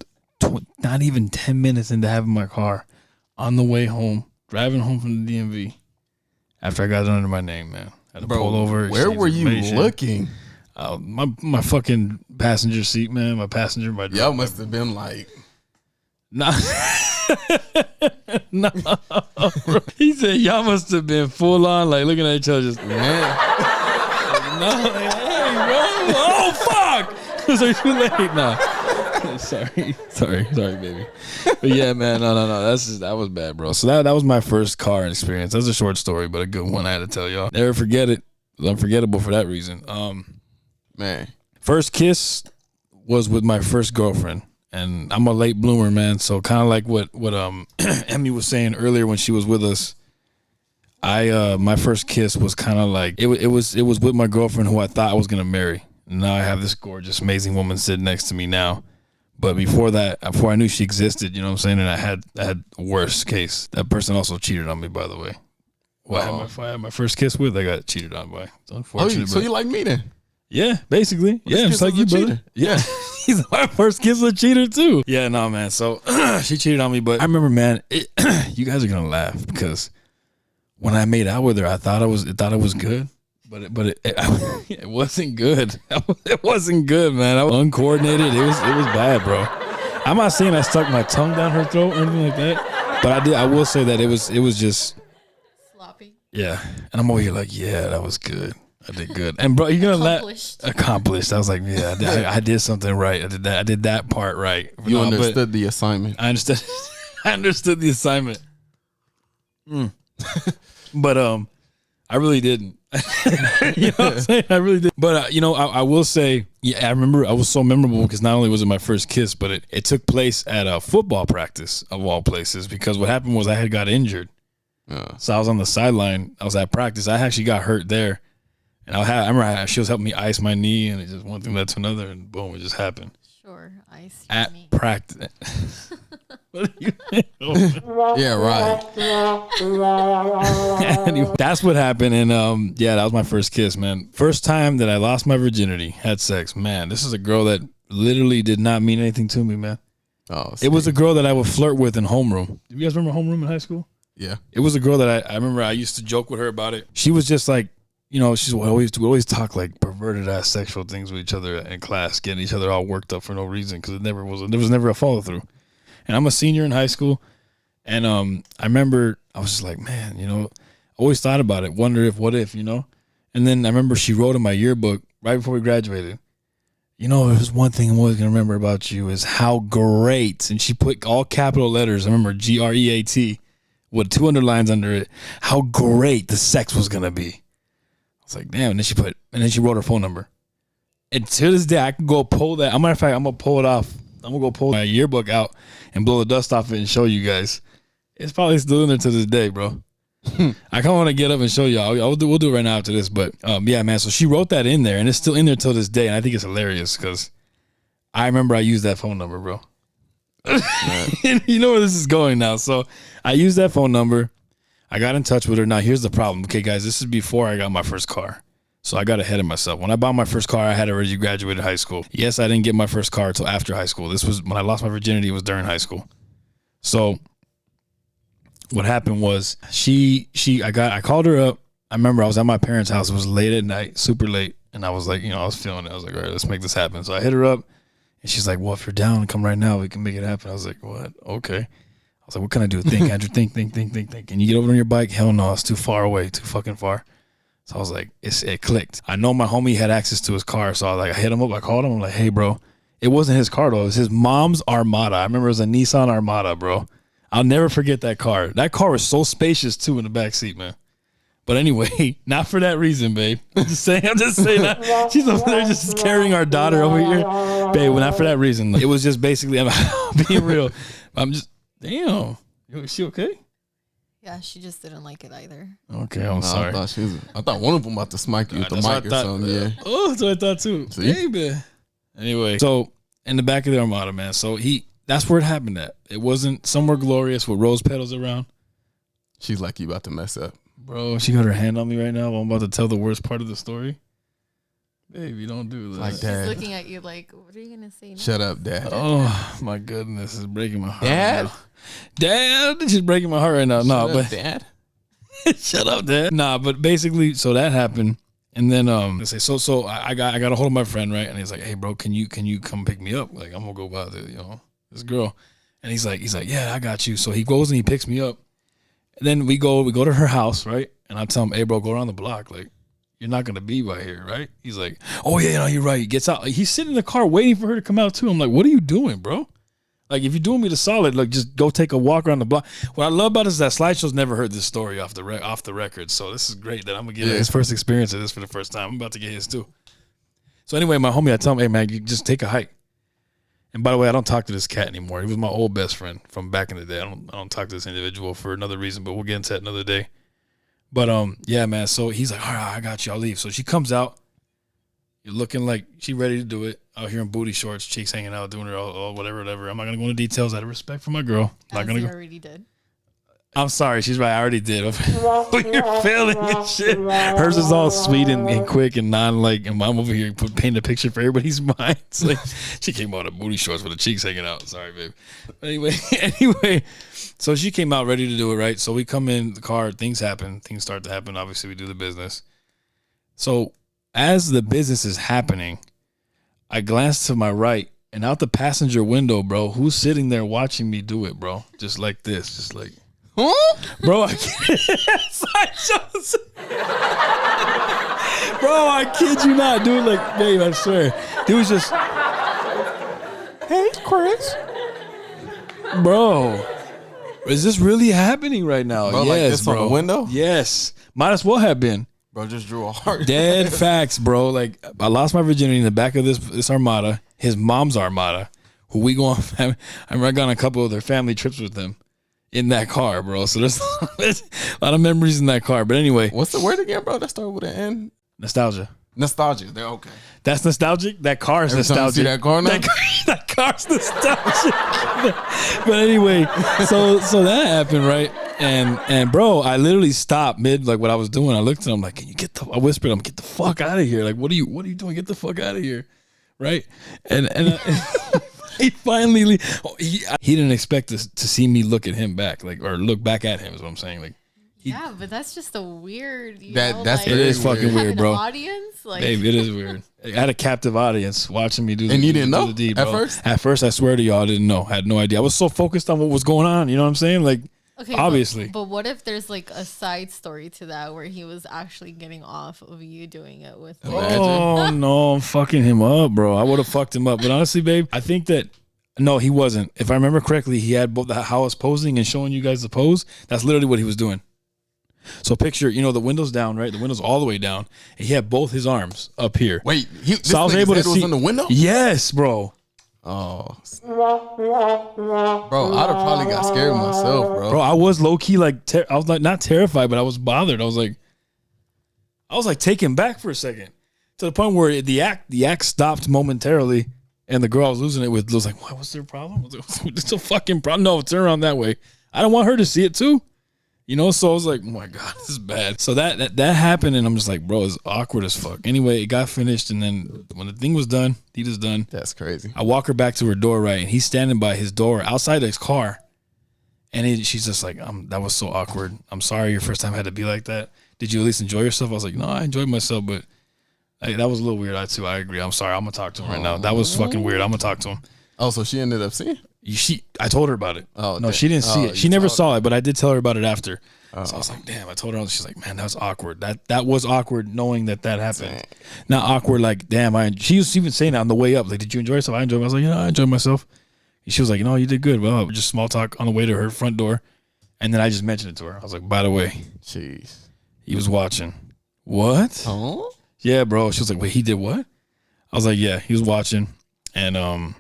not even 10 minutes into having my car, on the way home, driving home from the DMV, after I got it under my name, man. Had to pull over. Where were you information. looking? My fucking passenger seat, man. My passenger, my Y'all must have been like, nah. No. He said y'all must have been full on, like looking at each other, just man. no, like, hey, bro. Oh fuck! It's like too late now. Sorry, baby. But yeah, man, no. That was bad, bro. So that was my first car experience. That's a short story, but a good one. I had to tell y'all. Never forget it. It was unforgettable for that reason. Man. First kiss was with my first girlfriend, and I'm a late bloomer, man. So kind of like what Emmy was saying earlier when she was with us. My first kiss was kind of like it was with my girlfriend who I thought I was gonna marry. And now I have this gorgeous, amazing woman sitting next to me now. But before I knew she existed, you know what I'm saying, and I had a worse case. That person also cheated on me, by the way. Well, I had my first kiss with, I got cheated on by. It's unfortunate. So you like me then? Yeah, basically. Yeah, just like you, brother. Yeah. He's my first kiss with a cheater too. Yeah, no, man. So she cheated on me, but I remember, man, you guys are going to laugh because when I made out with her, I thought it was good, but it wasn't good. It wasn't good, man. I was uncoordinated. It was bad, bro. I'm not saying I stuck my tongue down her throat or anything like that, but I will say that it was just Sloppy. yeah. And I'm over here like, yeah, that was good. I did good. And bro, you're gonna accomplished. I was like, yeah, I did something right. I did that part right. You understood the assignment. I understood. I understood the assignment. But I really didn't. You know what I'm saying? I really did. But I will say, yeah, I remember I was so memorable because not only was it my first kiss, but it took place at a football practice of all places. Because what happened was I had got injured, so I was on the sideline. I was at practice. I actually got hurt there, and I remember she was helping me ice my knee, and it just one thing led to another, and boom, it just happened. Sure, ice at knee. Practice. What do you think? Yeah, right. Anyway, that's what happened, and yeah, that was my first kiss, man. First time that I lost my virginity, had sex. Man, this is a girl that literally did not mean anything to me, man. Oh, it was a girl that I would flirt with in homeroom. Do you guys remember homeroom in high school? Yeah. It was a girl that I remember I used to joke with her about it. She was just like, we always talk like perverted ass sexual things with each other in class, getting each other all worked up for no reason because there was never a follow through. And I'm a senior in high school, and I remember I was just like, man, I always thought about it, wonder if, what if, And then I remember she wrote in my yearbook right before we graduated, there's one thing I'm always gonna remember about you is how great, and she put all capital letters. I remember GREAT with 2 underlines under it. How great the sex was gonna be. I was like, damn. And then she wrote her phone number. And to this day, I can go pull that. As a matter of fact, I'm gonna pull it off. I'm gonna go pull my yearbook out and blow the dust off it and show you guys. It's probably still in there to this day, bro. I kind of want to get up and show y'all. We'll do it right now after this. But yeah, man. So she wrote that in there, and it's still in there till this day. And I think it's hilarious because I remember I used that phone number, bro. You know where this is going now. So I used that phone number. I got in touch with her. Now here's the problem. Okay, guys, this is before I got my first car. So I got ahead of myself. When I bought my first car, I had already graduated high school. Yes, I didn't get my first car until after high school. This was when I lost my virginity. It was during high school. So what happened was I called her up. I remember I was at my parents' house. It was late at night, super late. And I was like, I was feeling it. I was like, all right, let's make this happen. So I hit her up, and she's like, well, if you're down, come right now. We can make it happen. I was like, what? Okay. I was like, what can I do? Think, Andrew, think. Can you get over on your bike? Hell no, it's too far away, too fucking far. So I was like, it clicked. I know my homie had access to his car, so I hit him up. I called him. I'm like, hey, bro. It wasn't his car, though. It was his mom's Armada. I remember it was a Nissan Armada, bro. I'll never forget that car. That car was so spacious, too, in the back seat, man. But anyway, not for that reason, babe. I'm just saying that. She's over there just carrying our daughter over here. Babe, not for that reason. It was just basically, I'm being real. I'm just, damn. Is she okay? Yeah, she just didn't like it either. Okay, I'm sorry. I thought one of them about to smite you with the mic or something. Yeah. Oh, that's what I thought too. See? Hey, man. Anyway, so in the back of the Armada, man. So that's where it happened at. It wasn't somewhere glorious with rose petals around. She's like, you about to mess up. Bro, she got her hand on me right now. I'm about to tell the worst part of the story. Baby, don't do that. Like She's Dad. looking at you like, what are you going to say now? Shut up, Dad. Oh, my goodness. It's breaking my heart. Dad? Right now. Dad? She's breaking my heart right now. Dad? Shut up, Dad. Nah, but basically, so that happened. And then let's say so I got a hold of my friend, right? And he's like, hey, bro, can you come pick me up? Like, I'm gonna go by this girl. And he's like, yeah, I got you. So he goes and he picks me up. And then we go to her house, right? And I tell him, hey, bro, go around the block. Like, you're not going to be right here, right? He's like, oh, yeah, no, you're right. He gets out. He's sitting in the car waiting for her to come out, too. I'm like, what are you doing, bro? Like, if you're doing me the solid, like, just go take a walk around the block. What I love about it is that Slideshow's never heard this story off the record. So this is great that I'm going to get his first experience of this for the first time. I'm about to get his, too. So anyway, my homie, I tell him, hey, man, you just take a hike. And by the way, I don't talk to this cat anymore. He was my old best friend from back in the day. I don't talk to this individual for another reason, but we'll get into that another day. But yeah, man. So he's like, all right, I got you. I'll leave. So she comes out. You're looking like she ready to do it. Out here in booty shorts, cheeks hanging out, doing her all whatever. I'm not gonna go into details. Out of respect for my girl, I'm not gonna go. Already did. I'm sorry, she's right. I already did. You're failing and shit. Hers is all sweet and quick and non-like, and mom over here painting a picture for everybody's mind. It's like she came out in booty shorts with the cheeks hanging out. Sorry, babe. Anyway, so she came out ready to do it, right? So we come in the car, things happen, things start to happen. Obviously, we do the business. So as the business is happening, I glance to my right and out the passenger window, bro. Who's sitting there watching me do it, bro? Just like this, just like. Huh? Bro, I kid you not, dude. Like, babe, I swear. He was just, hey, Chris. Bro, is this really happening right now? Bro, yes, like this bro. on the window? Yes. Might as well have been. Bro, just drew a heart. Dead facts, bro. Like, I lost my virginity in the back of this Armada, his mom's Armada, who we go on. I remember I got on a couple of their family trips with them. In that car, bro. So there's a lot of memories in that car. But anyway. What's the word again, bro? That started with an N? Nostalgia. Nostalgia. They're okay. That's nostalgic? That car is Every time you nostalgic. see that car now? That car's nostalgic. But anyway, so that happened, right? And bro, I literally stopped mid like what I was doing. I looked at him like, can you I whispered, get the fuck out of here. Like, what are you doing? Get the fuck out of here. Right? And he finally, he didn't expect to see me look at him back, like, or look back at him is what I'm saying. Like, yeah, but that's just a weird, that's it is fucking weird, bro. Audience, like, babe, it is weird. I had a captive audience watching me do. And you didn't know the deed, at bro. first. At first, I swear to y'all, I didn't know. I had no idea. I was so focused on what was going on. You know what I'm saying? Like, okay, obviously. But what if there's like a side story to that where he was actually getting off of you doing it with him? Oh no, I'm fucking him up, bro. I would have fucked him up. But honestly, babe, I think that. No, he wasn't. If I remember correctly, he had both how I was posing and showing you guys the pose. That's literally what he was doing. So picture, the window's down, right? The window's all the way down. And he had both his arms up here. Wait, so I was able to see. Was in the window? Yes, bro. Oh, bro, I'd have probably got scared myself, bro. Bro, I was low key like I was like not terrified, but I was bothered. I was like taken back for a second to the point where the act stopped momentarily. And the girl I was losing it with was like, what was their problem? It's a fucking problem. No, turn around that way. I don't want her to see it too. So I was like, oh my God, this is bad. So that happened, and I'm just like, bro, it's awkward as fuck. Anyway, it got finished, and then when the thing was done, deed is done. That's crazy. I walk her back to her door, right? And he's standing by his door outside his car. And she's just like, that was so awkward. I'm sorry your first time had to be like that. Did you at least enjoy yourself? I was like, no, I enjoyed myself, but that was a little weird. I agree. I'm sorry. I'm gonna talk to him right now. That was fucking weird. I'm gonna talk to him. Oh, so she ended up seeing? I told her about it. Oh, no, she didn't see it. She never saw it, but I did tell her about it after. Oh. So I was like, damn. I told her. She's like, man, that was awkward. That was awkward knowing that happened. Dang. Not awkward like, damn. She was even saying that on the way up. Like, did you enjoy yourself? I enjoyed myself. I was like, I enjoyed myself. And she was like, you did good. Well, just small talk on the way to her front door, and then I just mentioned it to her. I was like, by the way, jeez, he was watching. What? Oh. Yeah, bro. She was like, wait, he did what? I was like, yeah, he was watching, and I'm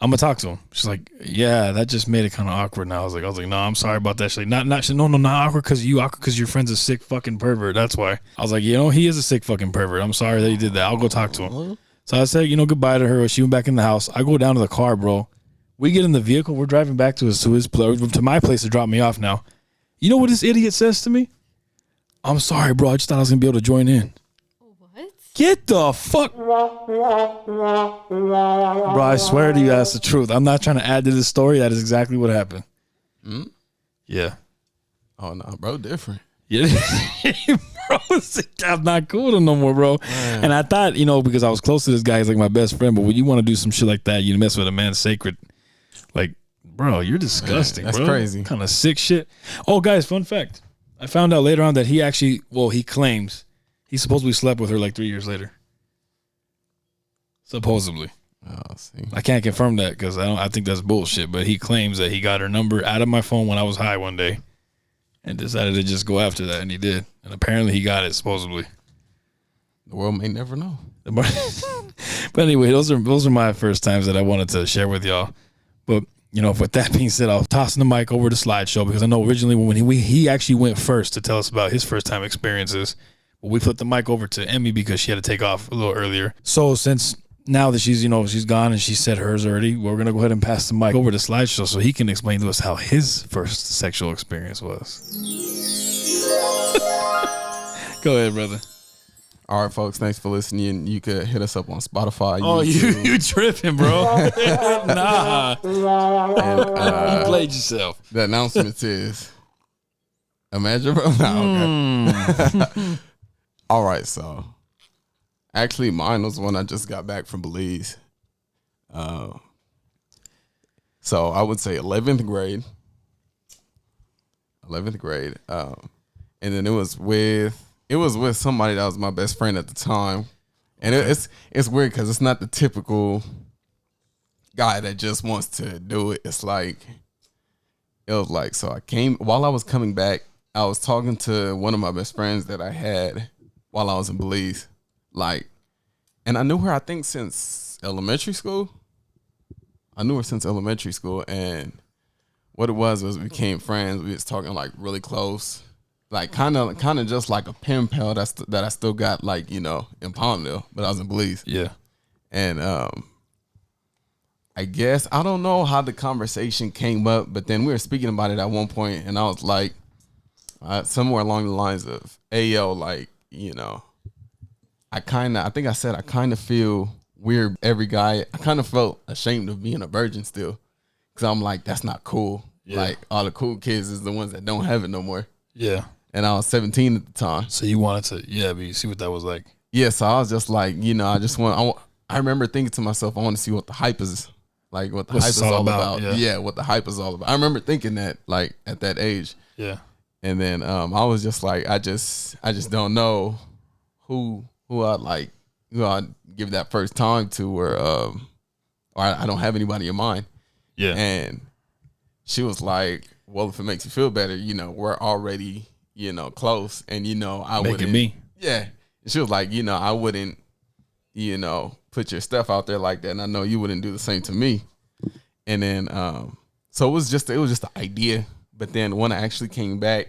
gonna talk to him. She's like, yeah, that just made it kind of awkward. Now I was like, no, I'm sorry about that. She's like, not awkward because awkward because your friend's a sick fucking pervert. That's why. I was like, he is a sick fucking pervert. I'm sorry that he did that. I'll go talk to him. So I said, goodbye to her. She went back in the house. I go down to the car, bro. We get in the vehicle. We're driving back to my place to drop me off now. You know what this idiot says to me? I'm sorry, bro. I just thought I was gonna be able to join in. Get the fuck. Bro, I swear to you, that's the truth. I'm not trying to add to this story. That is exactly what happened. Mm? Yeah. Oh, no, bro, different. Yeah. Bro, I'm not cool with him no more, bro. Man. And I thought, because I was close to this guy, he's like my best friend, but when you want to do some shit like that, you mess with a man's sacred. Like, bro, you're disgusting, that's bro. crazy. Kind of sick shit. Oh, guys, fun fact. I found out later on that he claims he supposedly slept with her like 3 years later. Supposedly. Oh, see. I can't confirm that because I think that's bullshit, but he claims that he got her number out of my phone when I was high one day and decided to just go after that, and he did. And apparently he got it, supposedly. The world may never know. But anyway, those are my first times that I wanted to share with y'all. But, with that being said, I'll toss the mic over to Slideshow because I know originally when he actually went first to tell us about his first time experiences. We flipped the mic over to Emmy because she had to take off a little earlier. So since now that she's gone and she said hers already, we're gonna go ahead and pass the mic over to Slideshow so he can explain to us how his first sexual experience was. Go ahead, brother. All right, folks. Thanks for listening. You could hit us up on Spotify. Oh, YouTube. you tripping, bro? Nah, And, you played yourself. the announcement is, imagine, bro. Nah, okay. All right, so actually, mine was when I just got back from Belize. So I would say 11th grade. 11th grade. And then it was with somebody that was my best friend at the time. And it's weird because it's not the typical guy that just wants to do it. It was like, so while I was coming back, I was talking to one of my best friends that I had while I was in Belize. And I knew her, I think, since elementary school. And what it was we became friends. We was talking really close. Kind of just like a pen pal that I still got in Palmdale, but I was in Belize. Yeah. And I guess I don't know how the conversation came up, but then we were speaking about it at one point, and I was like, somewhere along the lines of, "Hey, yo, I think I said I kind of feel weird. Every guy, I kind of felt ashamed of being a virgin still, because I'm like, that's not cool. Yeah. All the cool kids is the ones that don't have it no more." Yeah. And I was 17 at the time. So you wanted to, but you see what that was like. Yeah, so I was just like, I remember thinking to myself, I want to see what the hype is, what the hype is all about. Yeah, what the hype is all about. I remember thinking that, at that age. Yeah. And then I was just like, I just don't know who I'd give that first time to, or I don't have anybody in mind. Yeah. And she was like, well, if it makes you feel better, we're already, close. And, I wouldn't. Making me. Yeah. And she was like, I wouldn't, put your stuff out there like that. And I know you wouldn't do the same to me. And then, so it was just the idea. But then when I actually came back,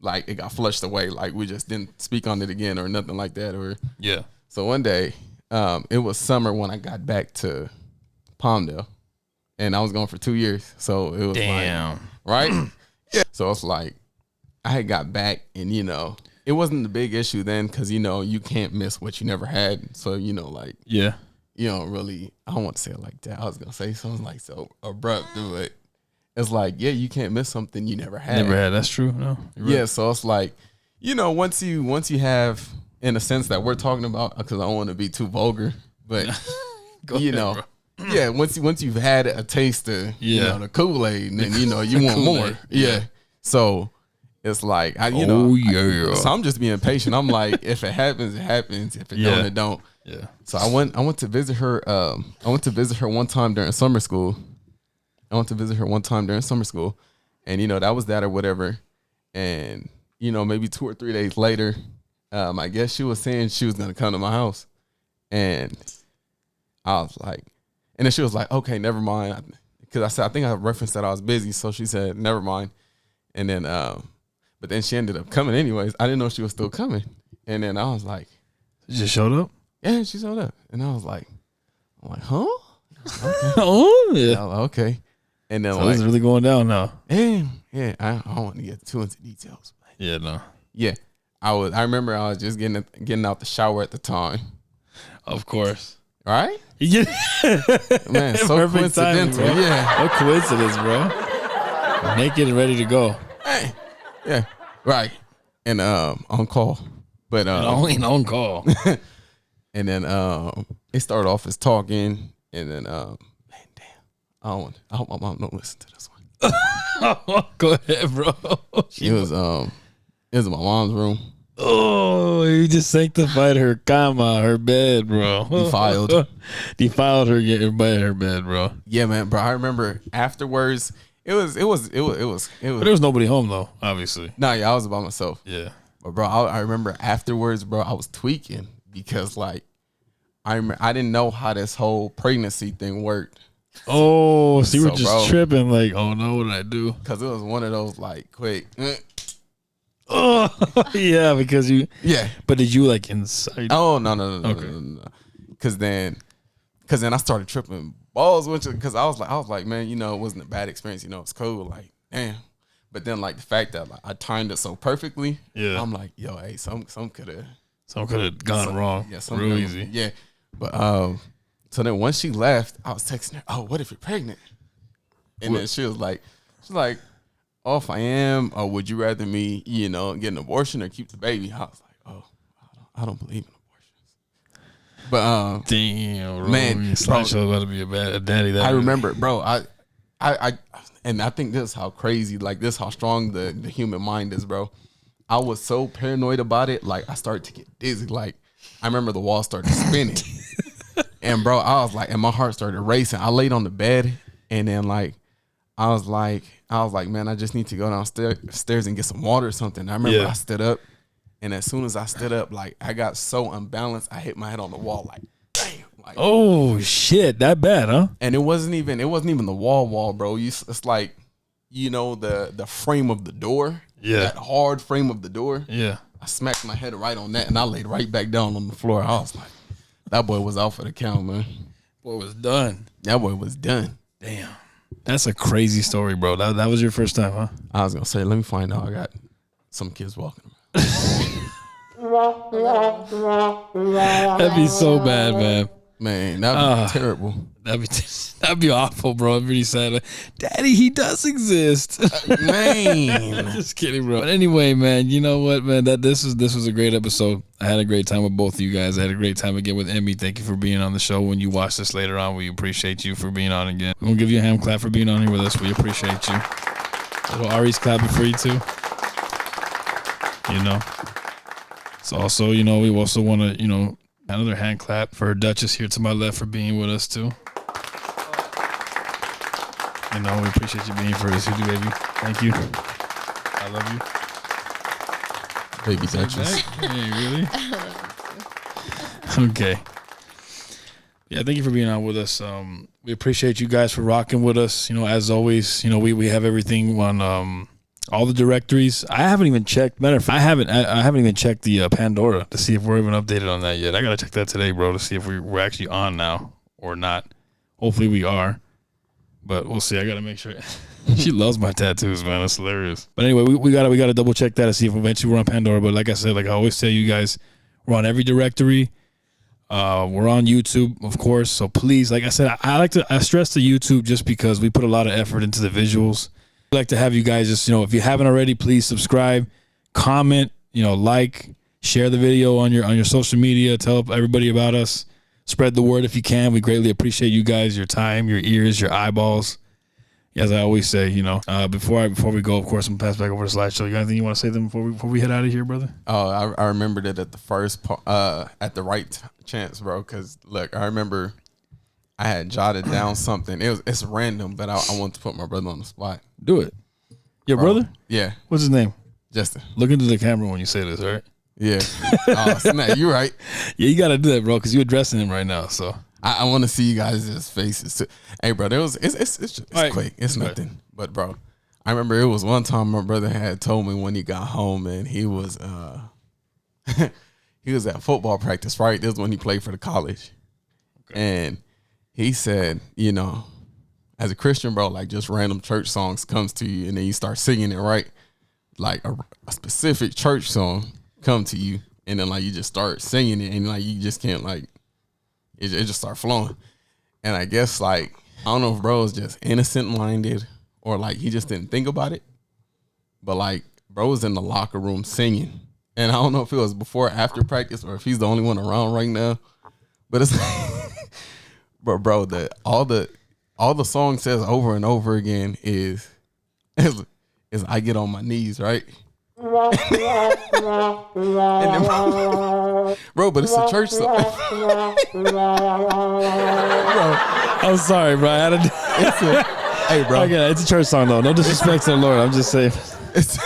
it got flushed away. We just didn't speak on it again or nothing like that. Yeah. So one day, it was summer when I got back to Palmdale. And I was gone for 2 years. So it was right? Yeah. So it's I had got back and, it wasn't the big issue then because, you can't miss what you never had. So, yeah. You don't really, I don't want to say it like that. I was going to say something so abrupt, but it's you can't miss something you never had. Never had. That's true. No. Yeah. So it's once you have, in a sense that we're talking about, because I don't want to be too vulgar, but, Bro. Yeah, once you've had a taste of the Kool-Aid, and then you want more. Yeah. So it's yeah. So I'm just being patient. I'm like, if it happens, it happens. If it don't, it don't. Yeah. So I went to visit her. I went to visit her one time during summer school. And that was that or whatever. And maybe 2 or 3 days later, I guess she was saying she was gonna come to my house, and I was like. And then she was like, okay, never mind. Because I said, I think I referenced that I was busy. So she said, never mind. And then, but then she ended up coming anyways. I didn't know she was still coming. And then I was like. She just showed up? Yeah, she showed up. And I was like, huh? Okay. Oh, yeah. I was like, okay. And then so this is really going down now. Yeah, I don't want to get too into details. Yeah, no. Yeah. I remember I was just getting out the shower at the time. Of course. Right? Yeah. Man, so perfect coincidental. timing, bro. Yeah. What coincidence, bro? Naked and ready to go. Hey. Yeah. Right. And on call. But on call. And then it started off as talking, and then man, damn. I hope my mom don't listen to this one. Go ahead, bro. It was in my mom's room. Oh, you just sanctified her her bed, bro. Defiled her bed, bro. Yeah, man, bro. I remember afterwards. It was. But there was nobody home though, obviously. Nah, yeah, I was by myself. Yeah. But bro, I remember afterwards, bro. I was tweaking because I didn't know how this whole pregnancy thing worked. Oh, so you were just bro, tripping oh no, what did I do? Because it was one of those quick. Oh, yeah, because you. Yeah. But did you inside? Oh, no. Okay. No. Because then Cause then I started tripping balls, because I was like, man, you know, it wasn't a bad experience. You know, it's cool. Like, damn. But then like the fact that like I timed it so perfectly, Yeah. I'm like, yo, hey, some could have gone wrong. Yeah, real easy. Yeah. But so then once she left, I was texting her, oh, what if you're pregnant? And then she's like, oh, if I am, or would you rather me, you know, get an abortion or keep the baby? I was like, oh, I don't believe in abortions. But damn, bro. man, Slideshow about to be a daddy. I remember, bro. I and I think this is how crazy, like this, how strong the human mind is, bro. I was so paranoid about it, like I started to get dizzy. Like I remember the wall started spinning, and bro, I was like, and my heart started racing. I laid on the bed, and then like I was like, man, I just need to go downstairs and get some water or something. I remember I stood up, and as soon as I stood up, like I got so unbalanced, I hit my head on the wall, like damn. Like, oh shit, that bad, huh? And it wasn't even the wall, bro. It's like, you know, the frame of the door. Yeah. That hard frame of the door. Yeah. I smacked my head right on that, and I laid right back down on the floor. I was like, that boy was out for the count, man. Boy was done. That boy was done. Damn. That's a crazy story, bro. That was your first time, huh? I was gonna say, let me find out. I got some kids walking around. That'd be so bad, man. Man, that'd be terrible. That'd be awful, bro. I'm pretty sad. Like, Daddy, he does exist. Man. Just kidding, bro. But anyway, man, you know what, man? This was a great episode. I had a great time with both of you guys. I had a great time again with Emmy. Thank you for being on the show. When you watch this later on, we appreciate you for being on again. We'll give you a hand clap for being on here with us. We appreciate you. A little Ari's clapping for you too. You know. So also, you know, we also want to, you know, another hand clap for Duchess here to my left for being with us too. You know, we appreciate you being for us, you do, baby. Thank you. I love you. Baby Duchess. Hey, really? Okay. Yeah, thank you for being on with us. We appreciate you guys for rocking with us. You know, as always, you know, we have everything on all the directories. I haven't even checked. Matter of fact, I haven't even checked the Pandora to see if we're even updated on that yet. I gotta check that today, bro, to see if we're actually on now or not. Hopefully we are, but we'll see. I gotta make sure. She loves my tattoos, man. That's hilarious. But anyway, we gotta double check that to see if eventually we're on Pandora. But like I said, like I always tell you guys, we're on every directory. We're on YouTube, of course. So please, like I said, I stress the YouTube just because we put a lot of effort into the visuals. I'd like to have you guys just, you know, if you haven't already, please subscribe, comment, you know, like, share the video on your social media, tell everybody about us, spread the word if you can. We greatly appreciate you guys, your time, your ears, your eyeballs. As I always say, you know, before we go, of course, I'm gonna pass back over to Slideshow. You got anything you want to say to them before we head out of here, brother? Oh, I remembered it at the first at the right chance, bro. Because look, I remember I had jotted down something. It's random, but I want to put my brother on the spot. Do it. Your brother? Yeah. What's his name? Justin. Look into the camera when you say this, all right? Yeah. Oh, snap, you're right. Yeah, you got to do that, bro, because you're addressing him right now. So I want to see you guys' faces too. Hey, bro, it's right. quick. It's nothing. But bro, I remember it was one time my brother had told me when he got home, and he was he was at football practice, right? This is when he played for the college. Okay. And he said, you know, as a Christian, bro, like just random church songs comes to you, and then you start singing it, right? Like a specific church song come to you, and then like you just start singing it, and like you just can't like it just start flowing. And I guess like I don't know if bro is just innocent minded or like he just didn't think about it, but like bro was in the locker room singing, and I don't know if it was before or after practice or if he's the only one around right now, but it's but bro, all the song says over and over again is I get on my knees, right? And then, bro, but it's a church song. Bro, I'm sorry, bro. I had to hey, bro. Okay, it's a church song, though. No disrespect to the Lord. I'm just saying. It's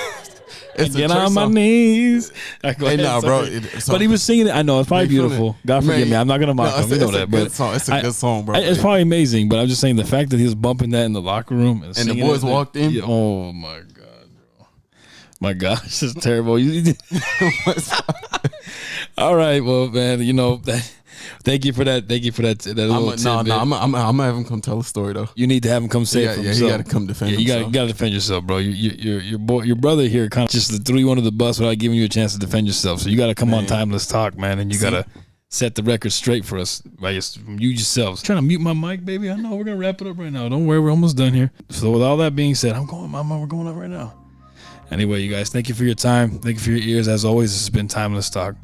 Get on my knees. Hey, nah, bro. But he was singing it. I know. It's probably beautiful. God forgive me. I'm not going to mock him. You know that. But it's a good song, bro. It's probably amazing. But I'm just saying the fact that he was bumping that in the locker room. And the boys walked in. Oh, my God, bro. My gosh. This is terrible. All right. Well, man, you know, Thank you for that. Thank you for that. That little tidbit. I'm gonna have him come tell a story though. You need to have him come say it for himself. He got to come defend himself. You got to defend yourself, bro. Your brother here kind of just threw you under the bus without giving you a chance to defend yourself. So you got to come on Timeless Talk, man, and you got to set the record straight for us by you yourselves. Trying to mute my mic, baby. I know we're gonna wrap it up right now. Don't worry, we're almost done here. So with all that being said, Mama, we're going up right now. Anyway, you guys, thank you for your time. Thank you for your ears. As always, this has been Timeless Talk.